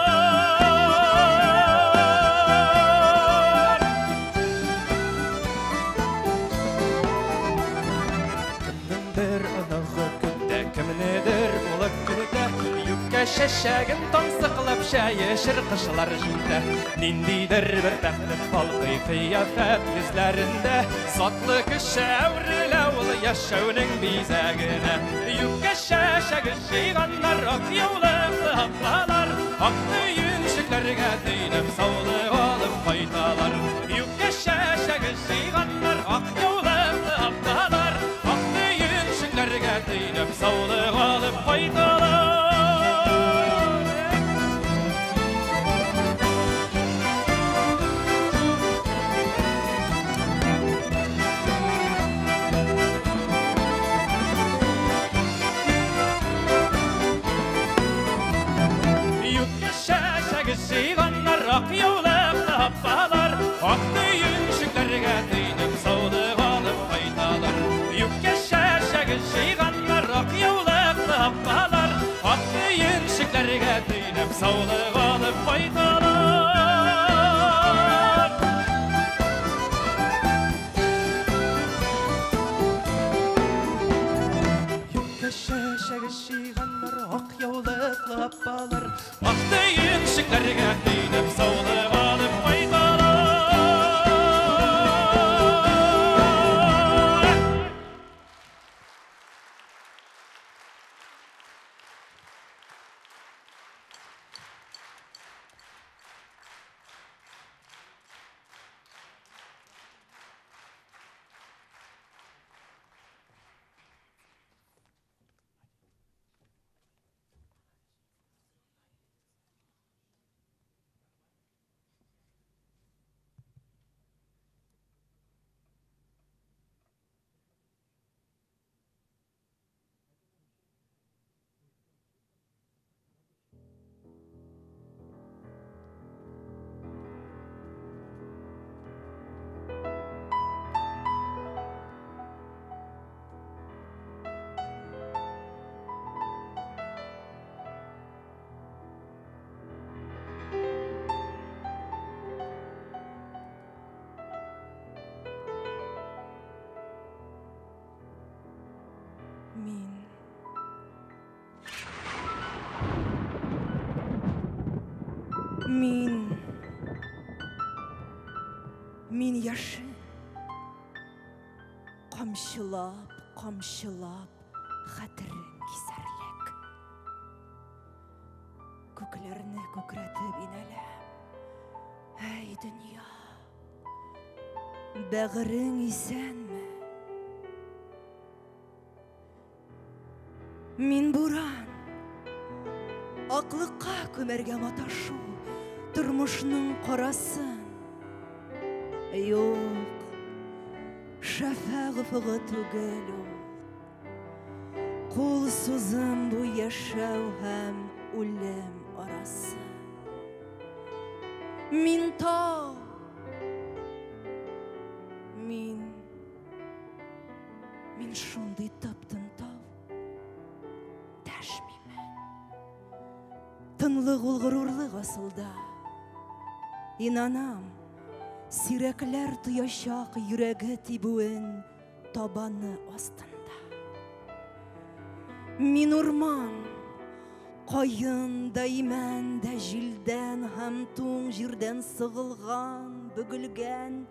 kimdir ınığı günde kimnedir bulak günde yükke şeşegin tansıqlap şayışır kışlar jinde nindidir bir təxtin falqı kıyafet yüzlerinde satlı kişi əvriləvlı yaşavının bizəgine yükke şeşegi şiğanlar ak yoluklu haqlalar ak düğünşüklerge düynep sağlık alıp kaytalar yükke şeşegi şiğanlar ak yoluklu haqlalar ak düğünşüklerge düynep sağlık alıp kaytalar Şiğanlar ak yoluklu Min yaşın qamşılap xatirin kisarlik. Köklerini kökretip inelem. Ey dünya, bağırın isen mi? Min buran, aqlıqqa kömerge mataшу, turmuşnun qoraсын. Yok, şafağıfığı tügel ol. Kul suzum bu yaşav hem ulem arası. Min tağ, min şunday taptın tav. Təşmimən. Tınlıq ol gururlıq asılda. İnanam, sirekler tuyaşak yüreğe tibuğun tabanı astında. Min urman, Qayın dayman da jilden ham tuğ jirden sığılgan, bөгülgen,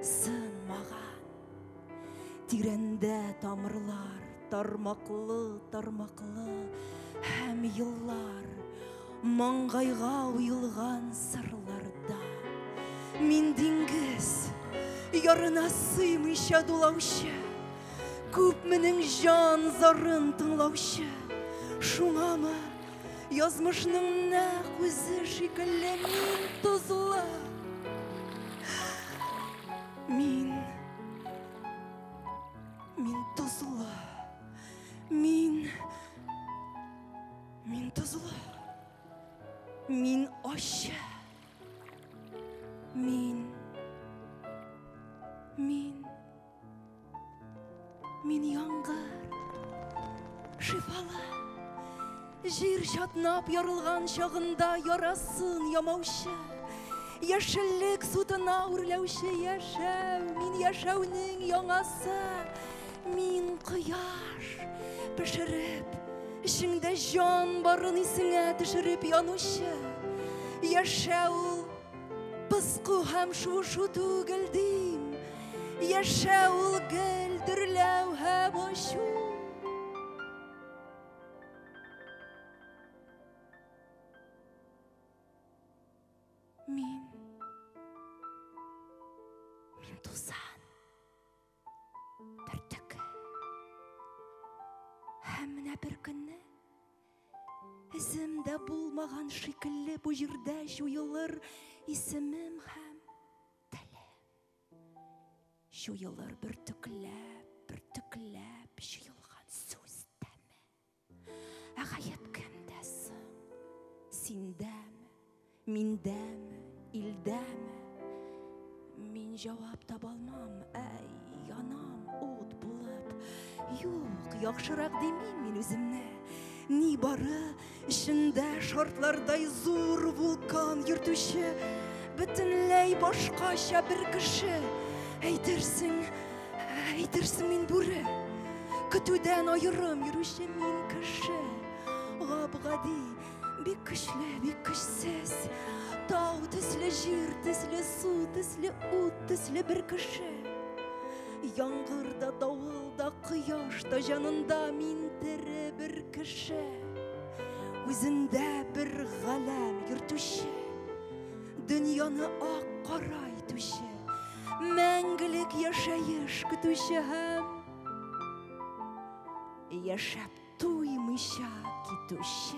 sınmağan. Tirende tamırlar, tarmaklı, hem yıllar, mangayga uyulgan sırlarda. Min dingiz, yarına sıymışa dolauşı, köpminin jan zarın tınlauşı. Şuna mı? Yazmışның naq өзі шикілі min tuzla. Min tuzla. Min tuzla. Min aşı. Min yangır. Şifalı. Жир шатнап ярылған шағында ярасын ямаушы. Яшілік сутына үрлеуші яшәу, min яшәуның яңасы. Min қияш пішіріп, ішіңді жан барын исіңе түшіріп янушы. Яшәу пысқу һәм шушу түгілдім. Яшәу гіл дүрләу һәм ашу. Min tuzan bir tükü. Hemine bir günü izimde bulmağan şekilli bu jirde şuyulur isimim hem dilim. Şuyulur bir tüklep şuyulgan sözdemi. Ağayıp kimdesin? Sindem, mindem, ildem. Min cevap tabalmam, ey yanam ot bulup. Yok, yaxşırak demeyim min özümne. Ni barı içinde şartlarday zor vulkan yürtüşü. Bütünley başkaşa bir kişi. Eytirsin min buru. Kütüden ayırım yürüyüşü min kişi. Gabgadi, bir kişsiz. Tağ tüslü jir, tüslü su, tüslü ut, tüslü bir kişi. Yağmurda, davulda, kıyaşta, canında min tiri bir kişi. Özünde bir galem yürtüşü. Dünyanı ak karay tüşü. Мәңгілік yaşayış kütüşü hem. Yaşap tuymuşa gitüşü.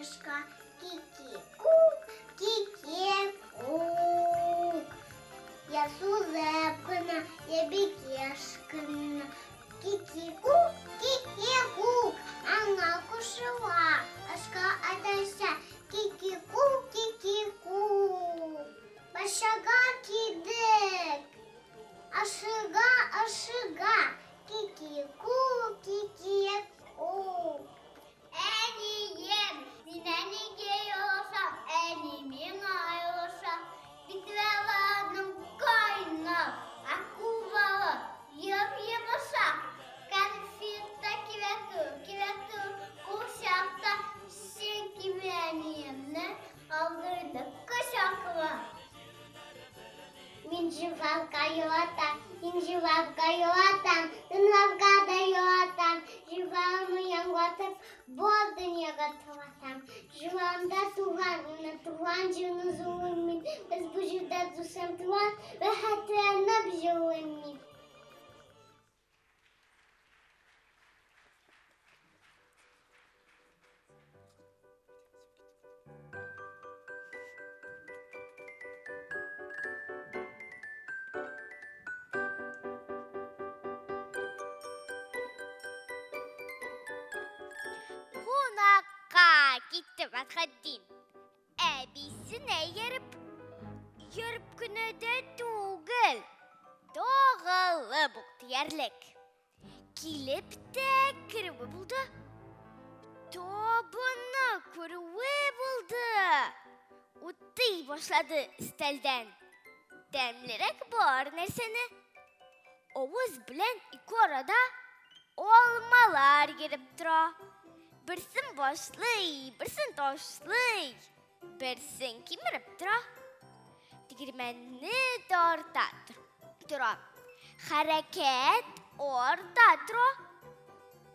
тышка, ки-ки-кук, ки-ки-кук. Я сузепкана, я бекешкана, ки-ки-кук, ки-ки-кук. Аңа кушыла, ашка адайша, ки-ки-кук, ки-ки-кук. Башага кидек, ашыга, ки-ки-кук, ки-ки-кук. Әнием, мен әнеге еласам, әнемен айласам, битвеладың қайнап, акулалы, еп-ебаса, конфетта кевету, кусақта, сен кеменемні алдырды кышақыла. Мен живалка елатам, тынлавға да елатам, живалымы яңғатып, бол дүниеға тылатам. Живалымда туған жыны зұлыммен, біз бұл жылда дұсам туған, бәхәтленіп жылыммен. Қонаққа кетті Батхаддин. Әбисіне еріп күніде түгіл, тоғылы бұқты ерлік. Келіп те кіруі болды, тобыны көруі болды. Ұттай башлады стәлден. Дәмлерек бар нәрсені. Оғыз білән икі арада олмалар керіп тұра. Бірсін башлый, бірсін ташлый, бірсін кеміріп тұра. Тегірменні тарта тұра. Харекет орта тұра.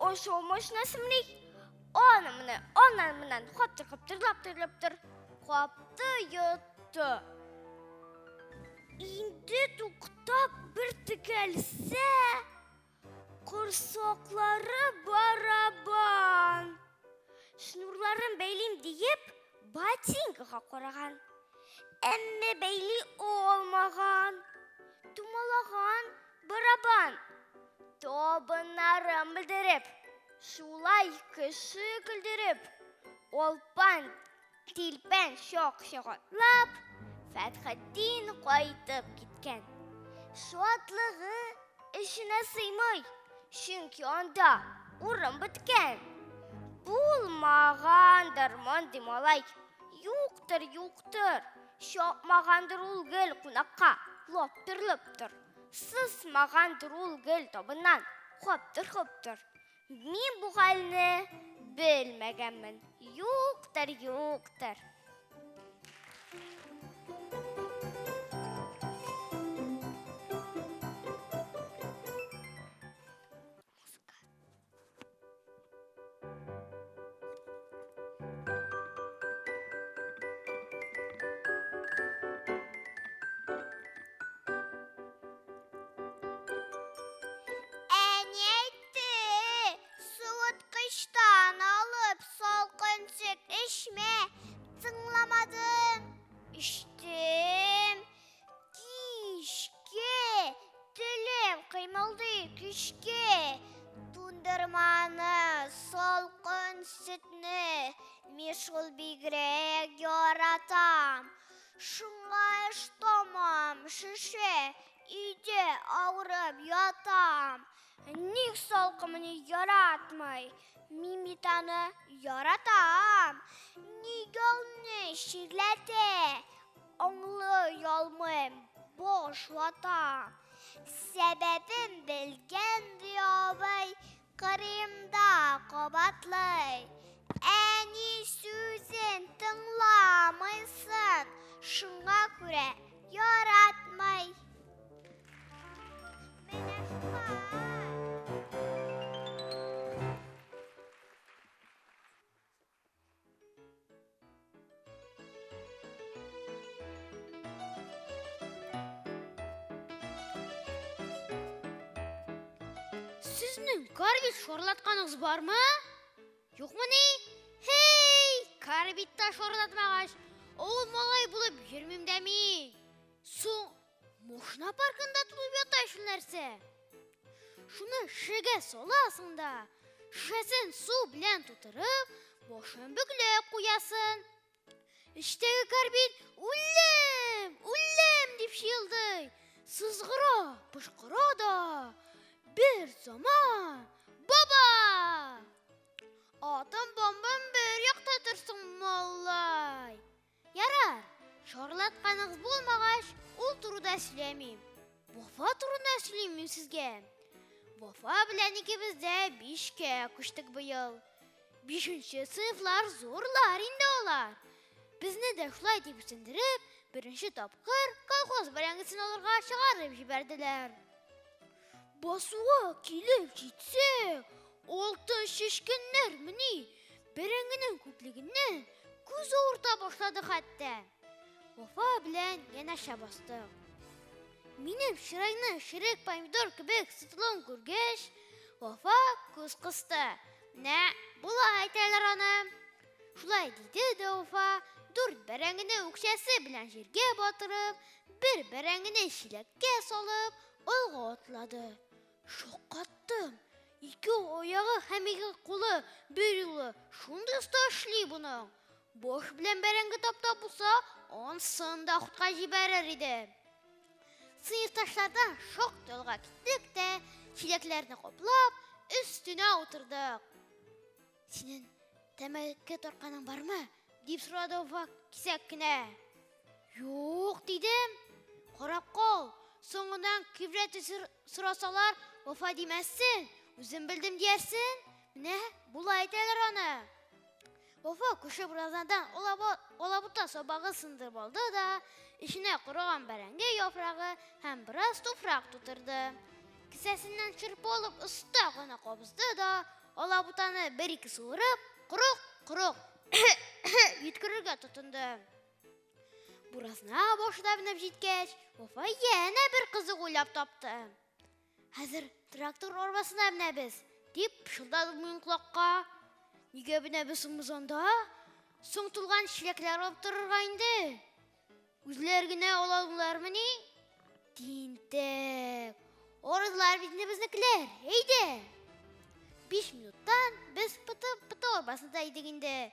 Ошо машинасымны, онан қаптыр. Қапты йотты. Инді тұқтап бір тікелсе, құрсоқлары барабан. Шнурларын бәйлейм дейіп, ботинкаға қораған. Әмме бәйлей олмаған. Тумалаған барабан. Тобынарын білдіріп, шулай кіші күлдіріп, олпан, тілпен шоқ-шоғатлап, Фәтхаддин қайтып кеткен. Шуатлығы ішіне сыймай, шүнкі онда ұрым біткен. Булмағандар мұнды малай, юқтыр, шоқмағандар ол гіл құнаққа лоптыр. Сысмағандар ол гіл тобынан қоптыр. Мен бұл қалыны білмегенмін, юқтыр. Мешіл бігрек яратам, шыңға іштамам, шеше, үйде ауырып ятам. Ник салқымыны яратмай, мимитаны яратам. Нигелні ширләте, оңлы ялмым, бош ватам. Сәбәбім білген диябай, қырымда қабатлай. Әні сөзін тыңламайсын, шыңға көре яратмай. Сіздің карбет шорлатқаныңыз бар ма? Жоқ мұны? Хей, Карбитта шорлатмағаш, ол малай болып жүрмем дәми. Соң, машина паркында тұлып ятай шыл нәрсе. Шуны шыға соласың да, шешесін су білән тұтырып, бошын бүклеп қуясын. Іштегі карбит «Үллем!» деп шилді. Сызғыра, пышқыра да. Bir zaman baba! Atan bombam bir yakta dursun mollay. Yarar, şorlatqanыңыз болмағаш, ол туруда сөйлемейм. Вафа турында сөйлеймін сізге. Вафа білән ikimizде 5-ке күштік бұйыл. 5-ші сыйфлар зорлар инде олар. Bizні де шулай деп түсіндіріп, 1-ші тапқыр колхоз бәрәңгісін оларға шығарып жіберділер. Басуға келіп жетсе, олты шешкенлер міне, бәрәңгінің көплігінен көз орта башлады қатты. Вафа білән янаша басты. Минем шырайны шырек помидор кебек сытылын көргеш, Вафа көз қысты. Нә, бұлай айтайлар аны. Шулай дейді де Вафа, 4 бәрәңгіні өкшәсі білән жерге батырып, 1 бәрәңгіні шилекке салып, олға отladı. Шоқаттым. 2 аяғы һәм 2 қолы бір ұлы шунды ұста эшли бұның. Бош білән бәрәңгі таптап бұлса, онсын да құтқа жіберер еді. Сыйырташлардан шоқ толға кеттік те, шилеклерді қоплап, үстіне отырдық. Сенің тәмәкке торқаның бар ма? Деп сұрады Вафа кисәк кенә. Жоқ дедім. Қарап қол. Соңынан кибрәті сұрасалар, Вафа демәсін, өзім білдім дерсін. Міне, бұлай айтайлар аны. Вафа күші біразандан олабыта собағы сындыр болды да, ішіне құрыған бәрәңге яфрағы һәм біраз туфрақ тұтырды. Кісәсінен шырпы олып ұста ғана қобызды да, олабытаны 1-2 суырып, құрық еткірірге тұтынды. Burasına boşuna binip jitkech, Вафа yana bir kızı oylap taptı. Hazır traktör orbasına binebiz, deyip pışıldadı müyün kulakka. Nige binebizimiz onda? Soң tulgan şilekler olup dururga indi. Üzlergine olalımlar mı ne? Tintek. Orızlar biznikiler, heydi. 5 minuttan biz pıtı orbasında idik indi.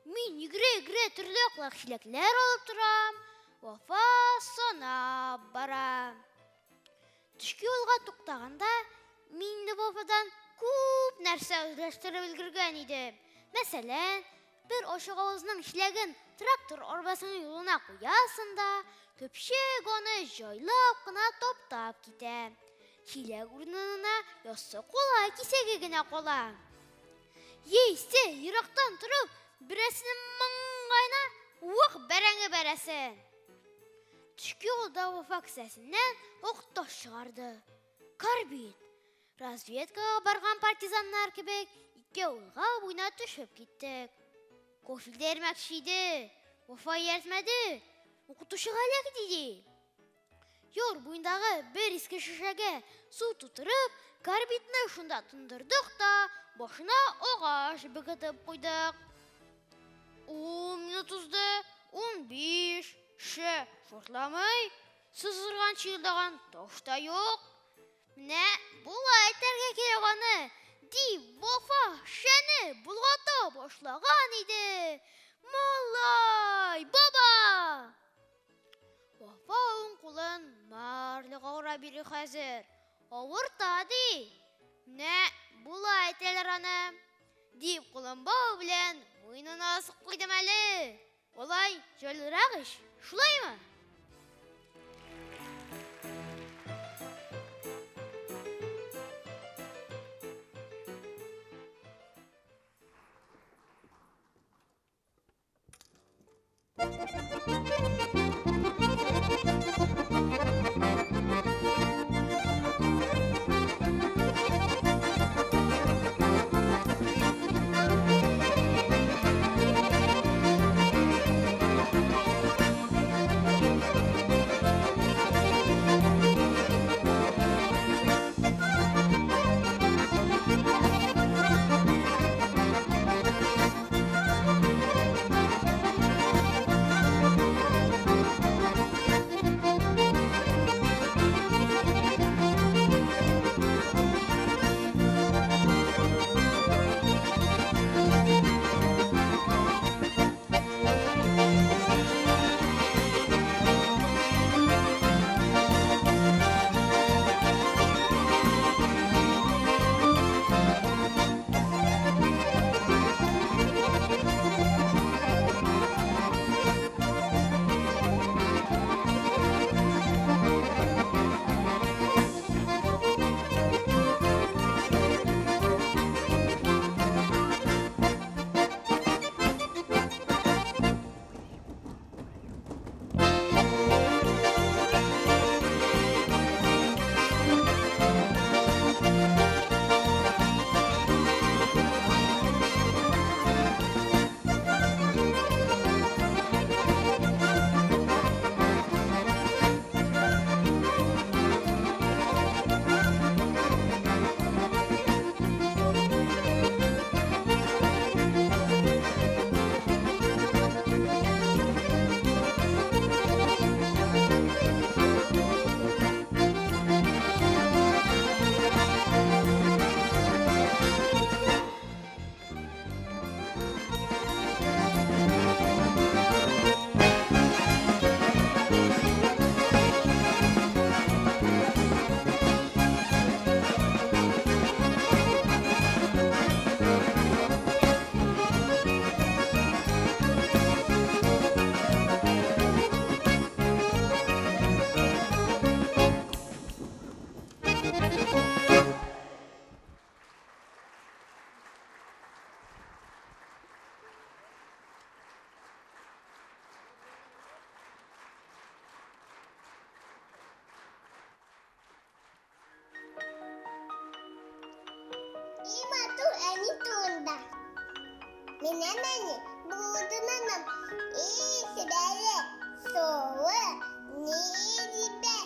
Min yigre türlü oqlaq şilekler olup turam. Вафа сона бара. Түшкі олға тоқтағанда, мен Вафадан көп нәрсе өзләштіріп үлгірген еді. Мәселен, бір ошық ауызының шілегін трактор орбасының юлына қоясын да, көпшек оны жайлап қына топтап кете. Шілек ұрнынына ясы қолай кесеге гіне қола. Ейсе, ирақтан тұрып, біресінің маңғайна уық бәрәңі бәрәсін. Түшкі олда Вафа кісәсінен оқташ шығарды. Карбит. Разведкаға барған партизаннар кебек 2 олға бойна түшіп кеттік. Кофилді ермәкшейді. Вафа ертмәді. Оқытушы ғалек дейді. Йор бойындағы бір ескі шешеге су тұтырып, карбитні шында тұндырдық та, башына оғаш бүгітіп қойдық. 10 минут ұзды, 15. Шортламай, сызырған чилдаған тошта жоқ. Міне, бұл айтарға кереғаны, дейіп Вафа шәні бұлғата башлаған еді. Малай, баба! Вафа оң қолын марлыға ұра бері қазір. Ауыртады. Міне, бұл айталар аны. Дейіп қолын бау білен, ойнына асық қойдым әлі. Олай, жөлірақ іш. Шулай мы? tuğunda. Menemeni, buğdunanım, iyisi beri, soğu, neydibe,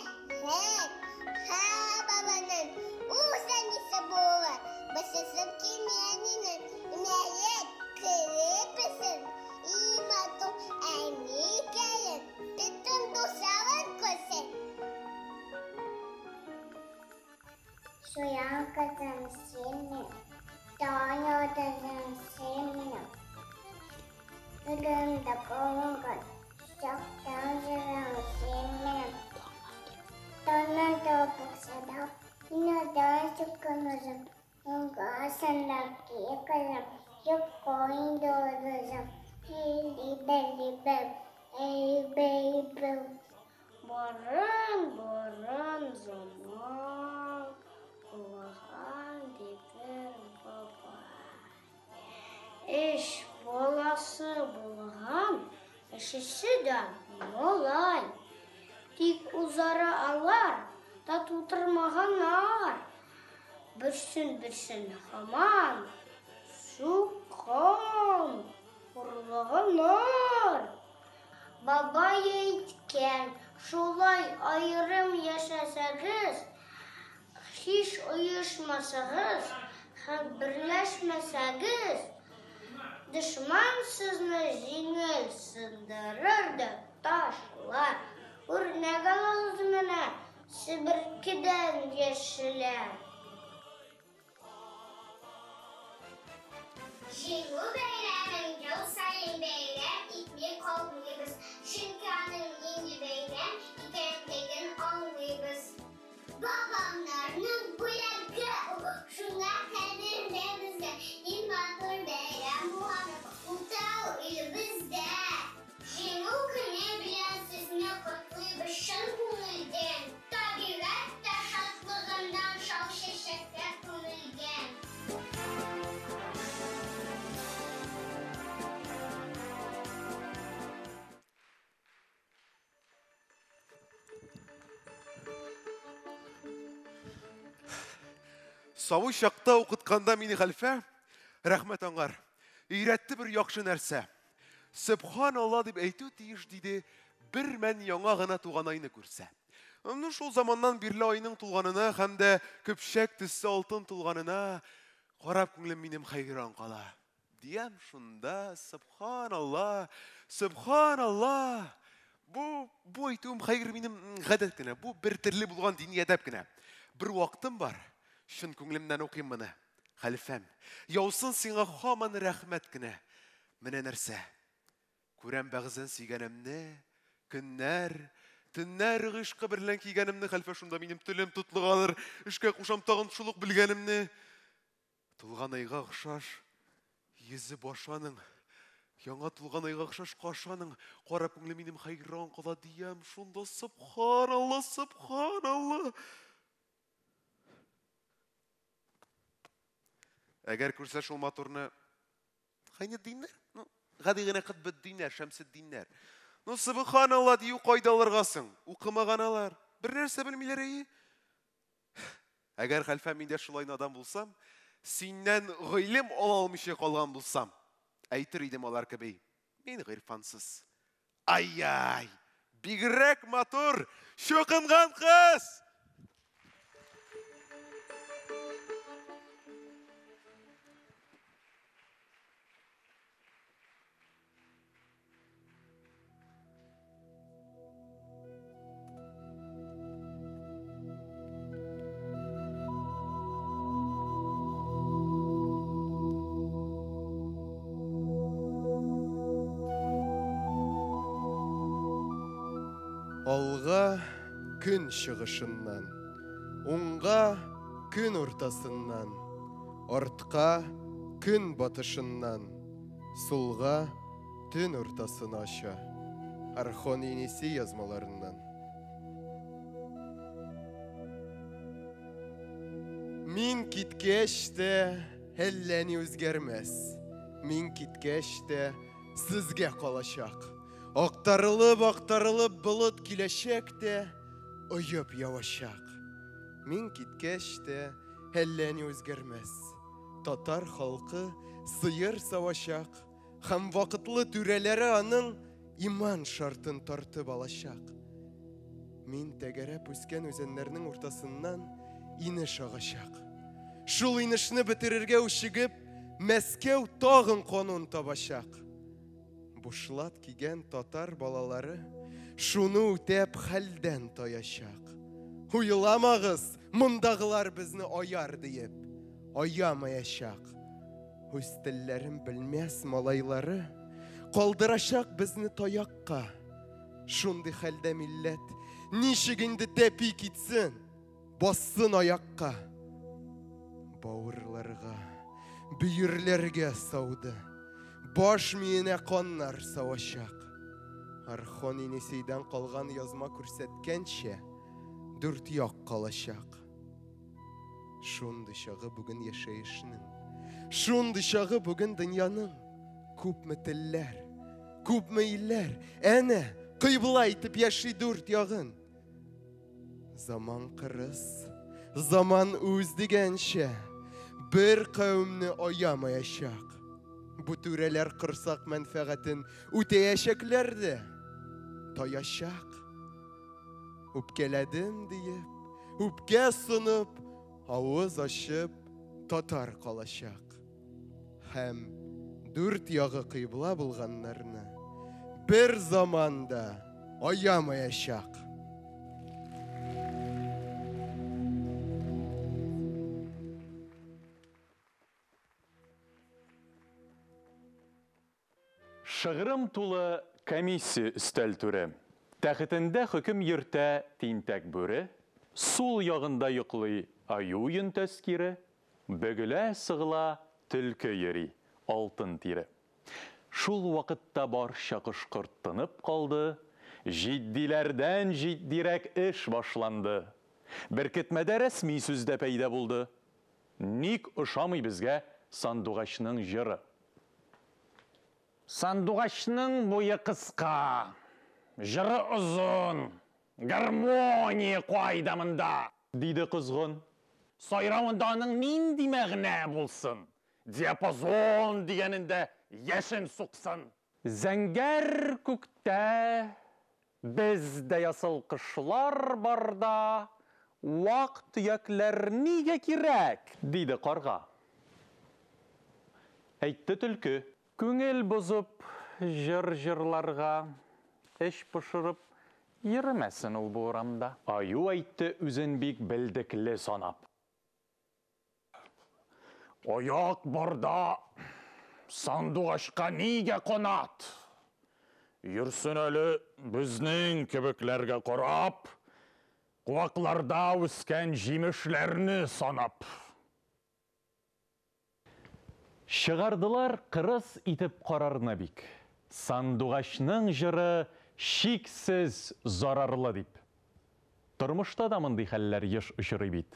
ha babanın, uğsanisi boğu, basısıp kimyeninin, melek, kırıpısın, imato, emikeyin, bütün dosyalar kosun. Suyan kızım seni, doğan odasın seni. Ölümde kolungun, çoktan zırhım seni. Donan topuk sadam, yine daha çıkınızım. Unga sandaki yıkılım, yok koyun doğruzum. Libe, ey baby. Borun zaman, kulağın diber baba. İş bolası bulğan, işisi de molay. Tik uzara alar, da tuturmağan ağır. Birsin haman, su kan, kurulağın ağır. Baba yeğitken, şolay ayrım yaşasağız, hiç uyuşmasağız, hem birleşmesağız, düşman sizni jingil sındırır da taşlar. Örnek alağız mene, Sibirkiden yeşiller. Jingu beylem, yol sayın beylem, itmeye kalkmıyoruz. Şınkanın yeni beylem, iken olmuyoruz. Babamlarının bu yakı, şuna kadir demizde. İlmatur beylem, Muhammed Utav ilimizde. Jingu kine bilen sesine kutluyu başın kumulden. Tabiat taşatlığından şal şeşekler kumulden. Савы шақта оқытқанда мені халфа, рахмет аңғар. Үйретті бір яқшы нәрсе. Субханалла деп әйту тиіш дейді, бір мән яңа ғана туған айны көрсе. Шол заманнан бірлі айның тұлғанына, һәм де көпшәк түсі алтын тұлғанына, қарап көңілім менім қайғыран қала. Диям шында, субханалла, субханалла. Бұл айтуым қайғыр менім ғадет кіне, бұл бір түрлі болған дини әдәп кіне. Бір уақытым бар. Шын көңілімнен оқим мұны. Халифәм, яусын сиңа хаман рәхмәт кіне. Менә нәрсә? Күрәм бәғзен сүйгәнемне, күннәр, түннәр ғышқы бірлән кигәнемне, халифә шунда минем тілім тұтлығалыр, ішкә қушам тағын шулық білгәнемне. Тұлған айға ғышаш, езі башаның, яңа тұлған айға ғышаш қашаның, қарап көңілі минем қайғыран қала диям, шунда субханалла, субханалла. Әгәр күрсә шул матурны, қайны диннәр? Ғади ғына қыт бүт диннәр, шәмсі диннәр. Субханалла дию қайдалырғасың, уқымағаналар. Бір нәрсә білмейлер әйі? Әгәр халфә менде шулай надан булсам, синнән ғилем ала алмыйша қалған булсам, әйтер идем алар кеби. Мен ғирфансыз. Ай-ай, бигрәк матур, шоқынған қыз! Алға күн шығышыннан, оңға күн ортасыннан, артқа күн батышыннан, солға түн ортасын аша. Архон енесі язмаларынан. Мин киткәч тә әлләни үзгәрмәс. Мин киткәч тә сезгә калачак. Ақтарылып бұлыт киләчәк тә ойып явашак. Мин киткәч тә әлләни үзгәрмәс. татар халқы сыйыр савашақ, һәм вақытлы түрелері аның иман шартын тартып алашақ. Мин тәгәрәп үскен өзеннәрнең уртасыннан инеш агачак. Шул инешне бетерергә үчегеп, Мәскәү тагын канун табачак. Бушлат кигән татар балалары шуны үтәп хәлдән таячак. Уйламагыз, мондагылар безне аяр диеп, аямаячак. Үз телләрен белмәс малайлары калдырачак безне таякка. Шундый хәлдә милләт ничек инде тәпи китсен, бассын аякка. Бауырларга, бөйерләргә сауды, баш миенә каннар савачак. Архон инесейдән калган язма күрсәткәнчә, 4 як калачак. Шундый чагы бүген яшәешнең, шундый чагы бүген дөньяның. Күпме телләр, күпме илләр, әнә кыйбла итеп яши 4 ягын. Zaman kırız, zaman üz degенче, bir kavimni ayamayacak. Bu türeler kırsak menfaatin üteyeceklerdi. Toyacak. Üpkeledim deyip, üpke sunup, ağız açıp, tatar kalacak. Hem 4 yağı kıybla bulganlarını bir zamanda ayamayacak. Шығырым тулы комиссия үстәл түрі. Тәхетінде хүкім ерті тинтәк бүрі, сул яғында йоқлый аю үйін төскері, бөгілі сығыла түлкі ери, алтын тире. Шул вақытта бар шақыш қырттынып қалды, жиддилерден жиддирек іш башланды. Бір кетмәді рәсми сүзді пәйді болды. Ник ұшамый бізге сандуғашының жыры. Сандуғашның бойы қысқа, жыры ұзын, гармония қойдамында, дейді қызғын. Сайрауынданың нинди мәғіне болсын, диапазон дегенінде ешін сұқсын. Зәңгәр күкте, бізде ясыл қышлар барда, уақ түяклер неге керек, дейді қарға. Әйтті түлкі. Күңел бұзып, жыр-жырларға, іш пұшырып, ерімәсін ұл бұрамда. Аю айтты үзін бек білдіклі санап. Ояқ барда, сандуғашқа неге қонат? Үрсін әлі бізнің көбіклерге қорап, қуақларда өскен жемішлеріні санап. Шығардылар қырыс итіп қарарына бик. Сандуғашның жыры шиксіз зарарлы деп. Тұрмышта да мындай хәлләр еш ұшыры бит.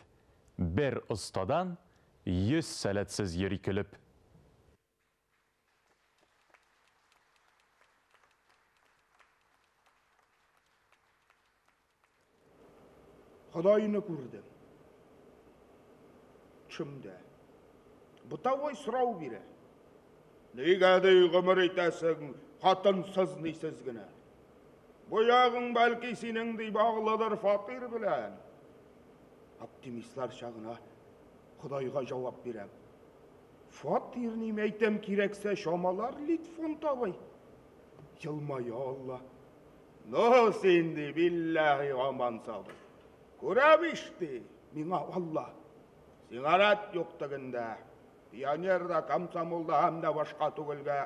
Бір ұстадан 100 сәләтсіз ери күліп. Құдайыны көрдім. Чымда. Бұтавай сұрау бере. Негәдей ғұмыр етәсің, қатынсыз нейсіз гіне. Бұяғың бәлкі сеніңдей бағылыдыр фақир білән. Оптимистлар шағына Құдайға жауап берем. Фақир нем әйтем керексе шамалар литфон табай. Жылмай Алла. Но сенде билләғи ғаман салды. Көрәп ішті, миңа Алла. Сигарат жоқтығында. Пионерда, комсомолда, hamda башқа түгілге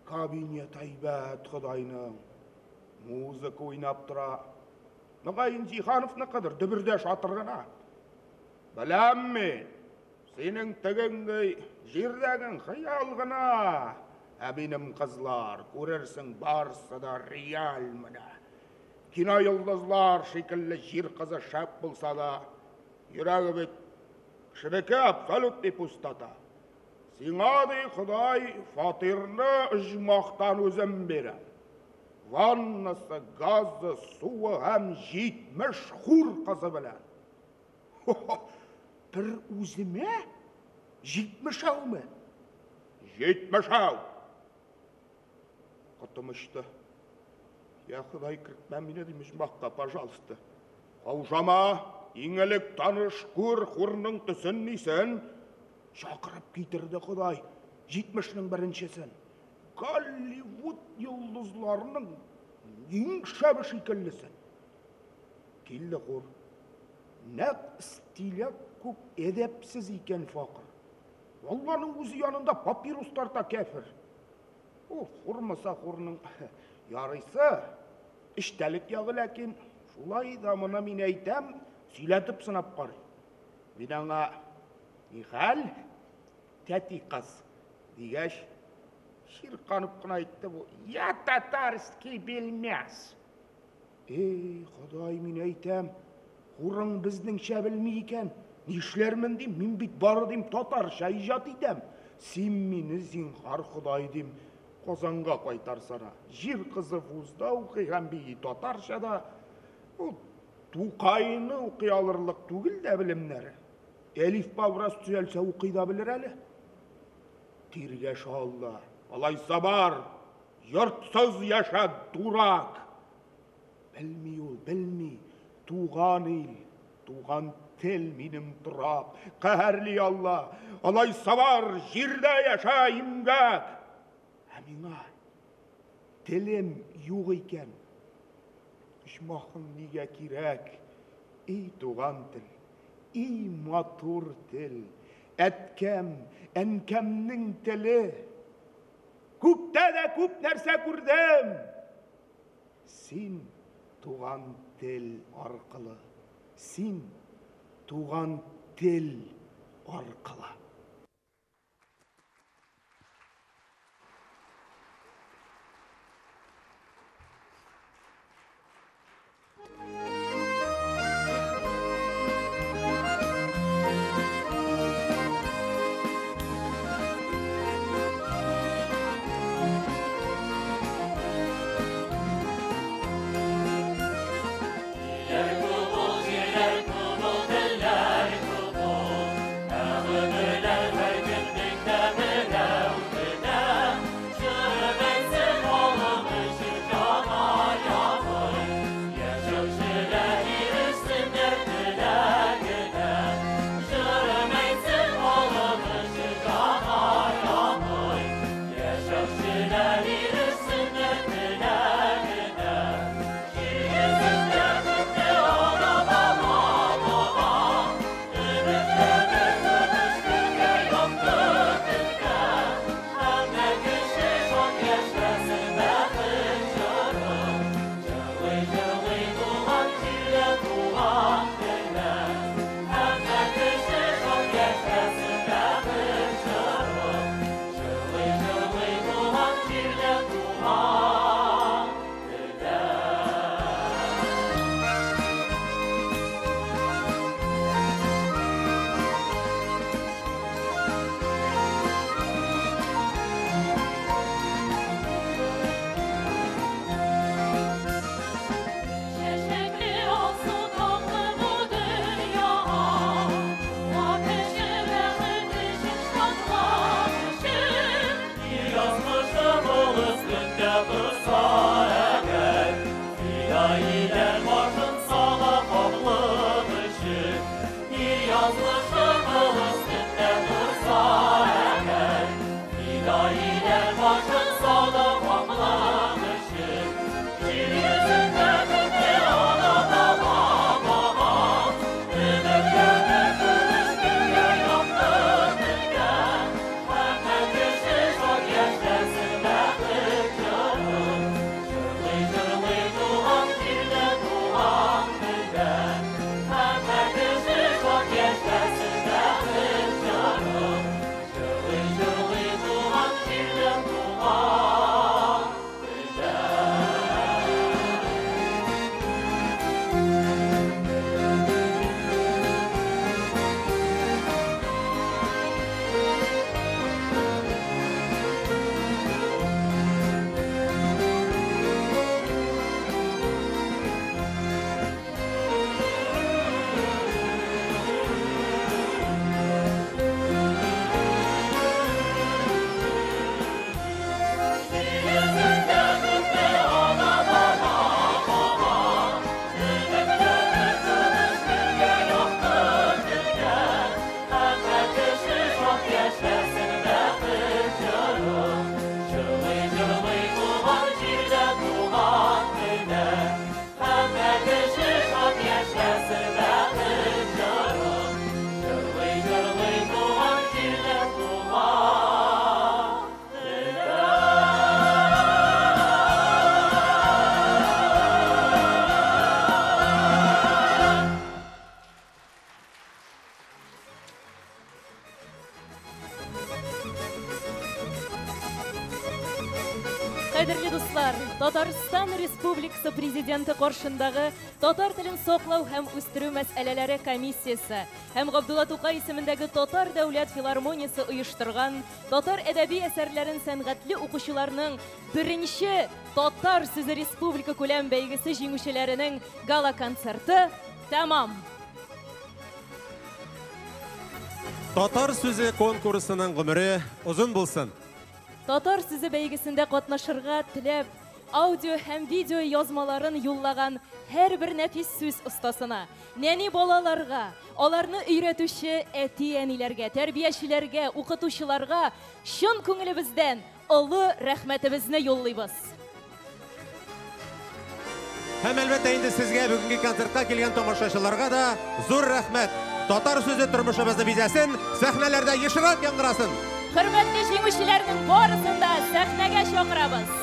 кабинет айбәт Құдайның. Музыка ойнап тұра. Нұғайын Жихановны қыдыр, дүбірде шатырғына. Біләм мен, сенің тігіңдей жердәгін қиялғына. Әбенім қызлар, көрерсің барсы да реал мұна. Кино йылдызлар шекілі жер қызы шәп болса да, жүрәгі бет Шыреке абсолютный пустата. Сиңады Құдай фатирны ұжмақтан өзім берем. Ваннасы, газы, суы әм 70 хур қызы білән. Бір өзіме 70 mı? 70 Кытымышты. Я Құдай кіртмән мені дейміз баққа, пожалуйста. Қаужама, еңелік таныш көр құрның түсін несін. Шақырып кетірді Құдай, 70-нің біріншесін. Голливуд йылдызларының ең шәбі шекеллісін. Келді құр. Нәк стиля көп әдепсіз екен фақыр. Алланың өзі янында папирустарда кәфір. Құрмаса құрның ярайсы, іштәлік яғы ләкин, шулай да мұна мен әйтәм, сөйләтіп сынап қары. Мен аңа, Михал, тәти қыз, дегәш, ширқанып қына айтты бұл, я татарский белмәс. Құдай мен әйтәм, құрың біздің шәбілмей екен, нешлермін дейм, мен бит бары дейм, татарша ижат едім. Сен мені зинғар Құдай дейм, Қозанға қайтарсана. Жер қызы вузда оқиған бейі татаршада, туқайыны оқи алырлық түгіл дә білімнәрі. Әлиф баврас түзелсе оқида білір әлі. Тергеш алла, алайса бар, йұртсыз яша дурак. Білмей ол, білмей, туған ел, туған тел менің тұрап. Қәрли алла, алайса бар, жерде яша имгәк. Мина, телем юқ екен. Үшмақың неге керек? Ей туған тіл, ей матур тіл, әткәм, әнкәмнің тілі. Көпте де көп нәрсе көрдім. Сен туған тіл арқылы, сен туған тіл арқылы. Yer kubul, diller kubul, tağını Кадерле дуслар, Татарстан Республикасы президенты каршындагы татар телен саклау һәм үстерү мәсьәләләре комиссиясе һәм Габдулла Тукай исемендәге Татар дәүләт филармониясе оештырган татар әдәби әсәрләрен сәнгатьле укучыларның беренче татар сүзе республика күләм бәйгесе җиңүчеләренең гала концерты тәмам. Татар сүзе конкурсының гомере узын булсын. Татар сүзе бәйгесендә катнашырга теләп, аудио һәм видео язмаларын юллаган һәрбер нәфис сүз остасына, нәни балаларга, аларны өйрәтүче әти-әниләргә, тәрбиячеләргә, укытучыларга чын күңелебездән олы рәхмәтебезне юллыйбыз. Һәм әлбәттә инде сезгә бүгенге концертка килгән тамашачыларга да зур рәхмәт. Татар сүзе тормышыбызны бизәсен, сәхнәләрдә ешрак яңгырасын. Хөрмәтле җиңүчеләрнең барысын да сәхнәгә чакырабыз.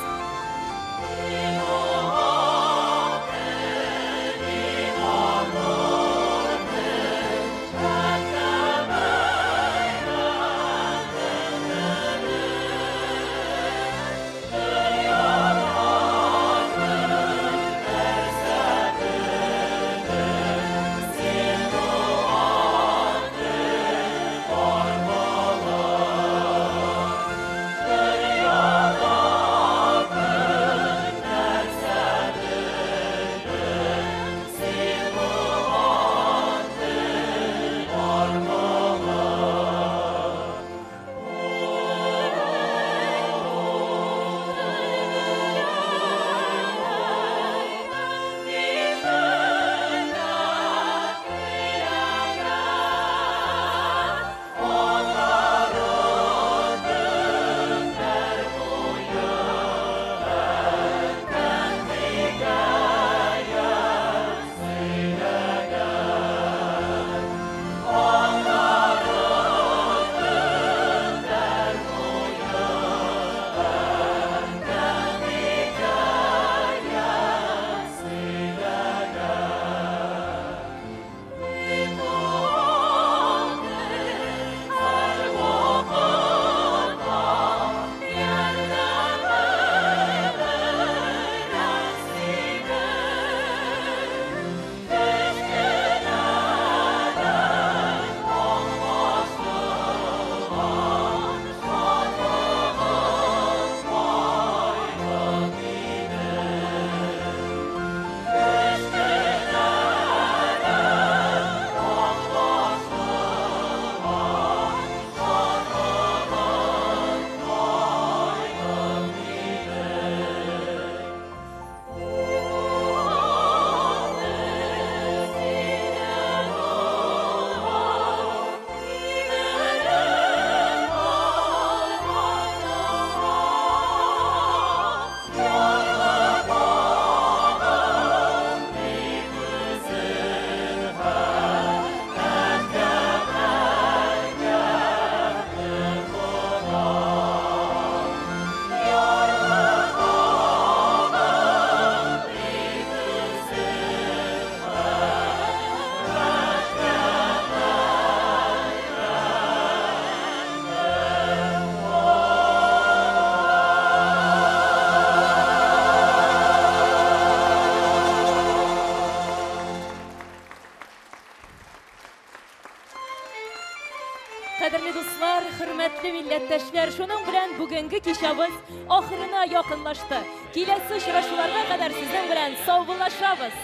Кадерле дуслар, хөрмәтле милләттәшләр, шуның белән бүгенге кичәбез ахырына якынлашты. Киләсе очрашуларга кадәр сезнең белән саубуллашабыз.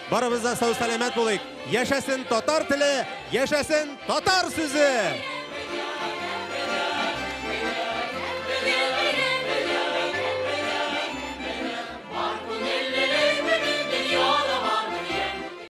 Барыбыз да сау-саламат булыйк. Яшәсен татар теле, яшәсен татар сүзе!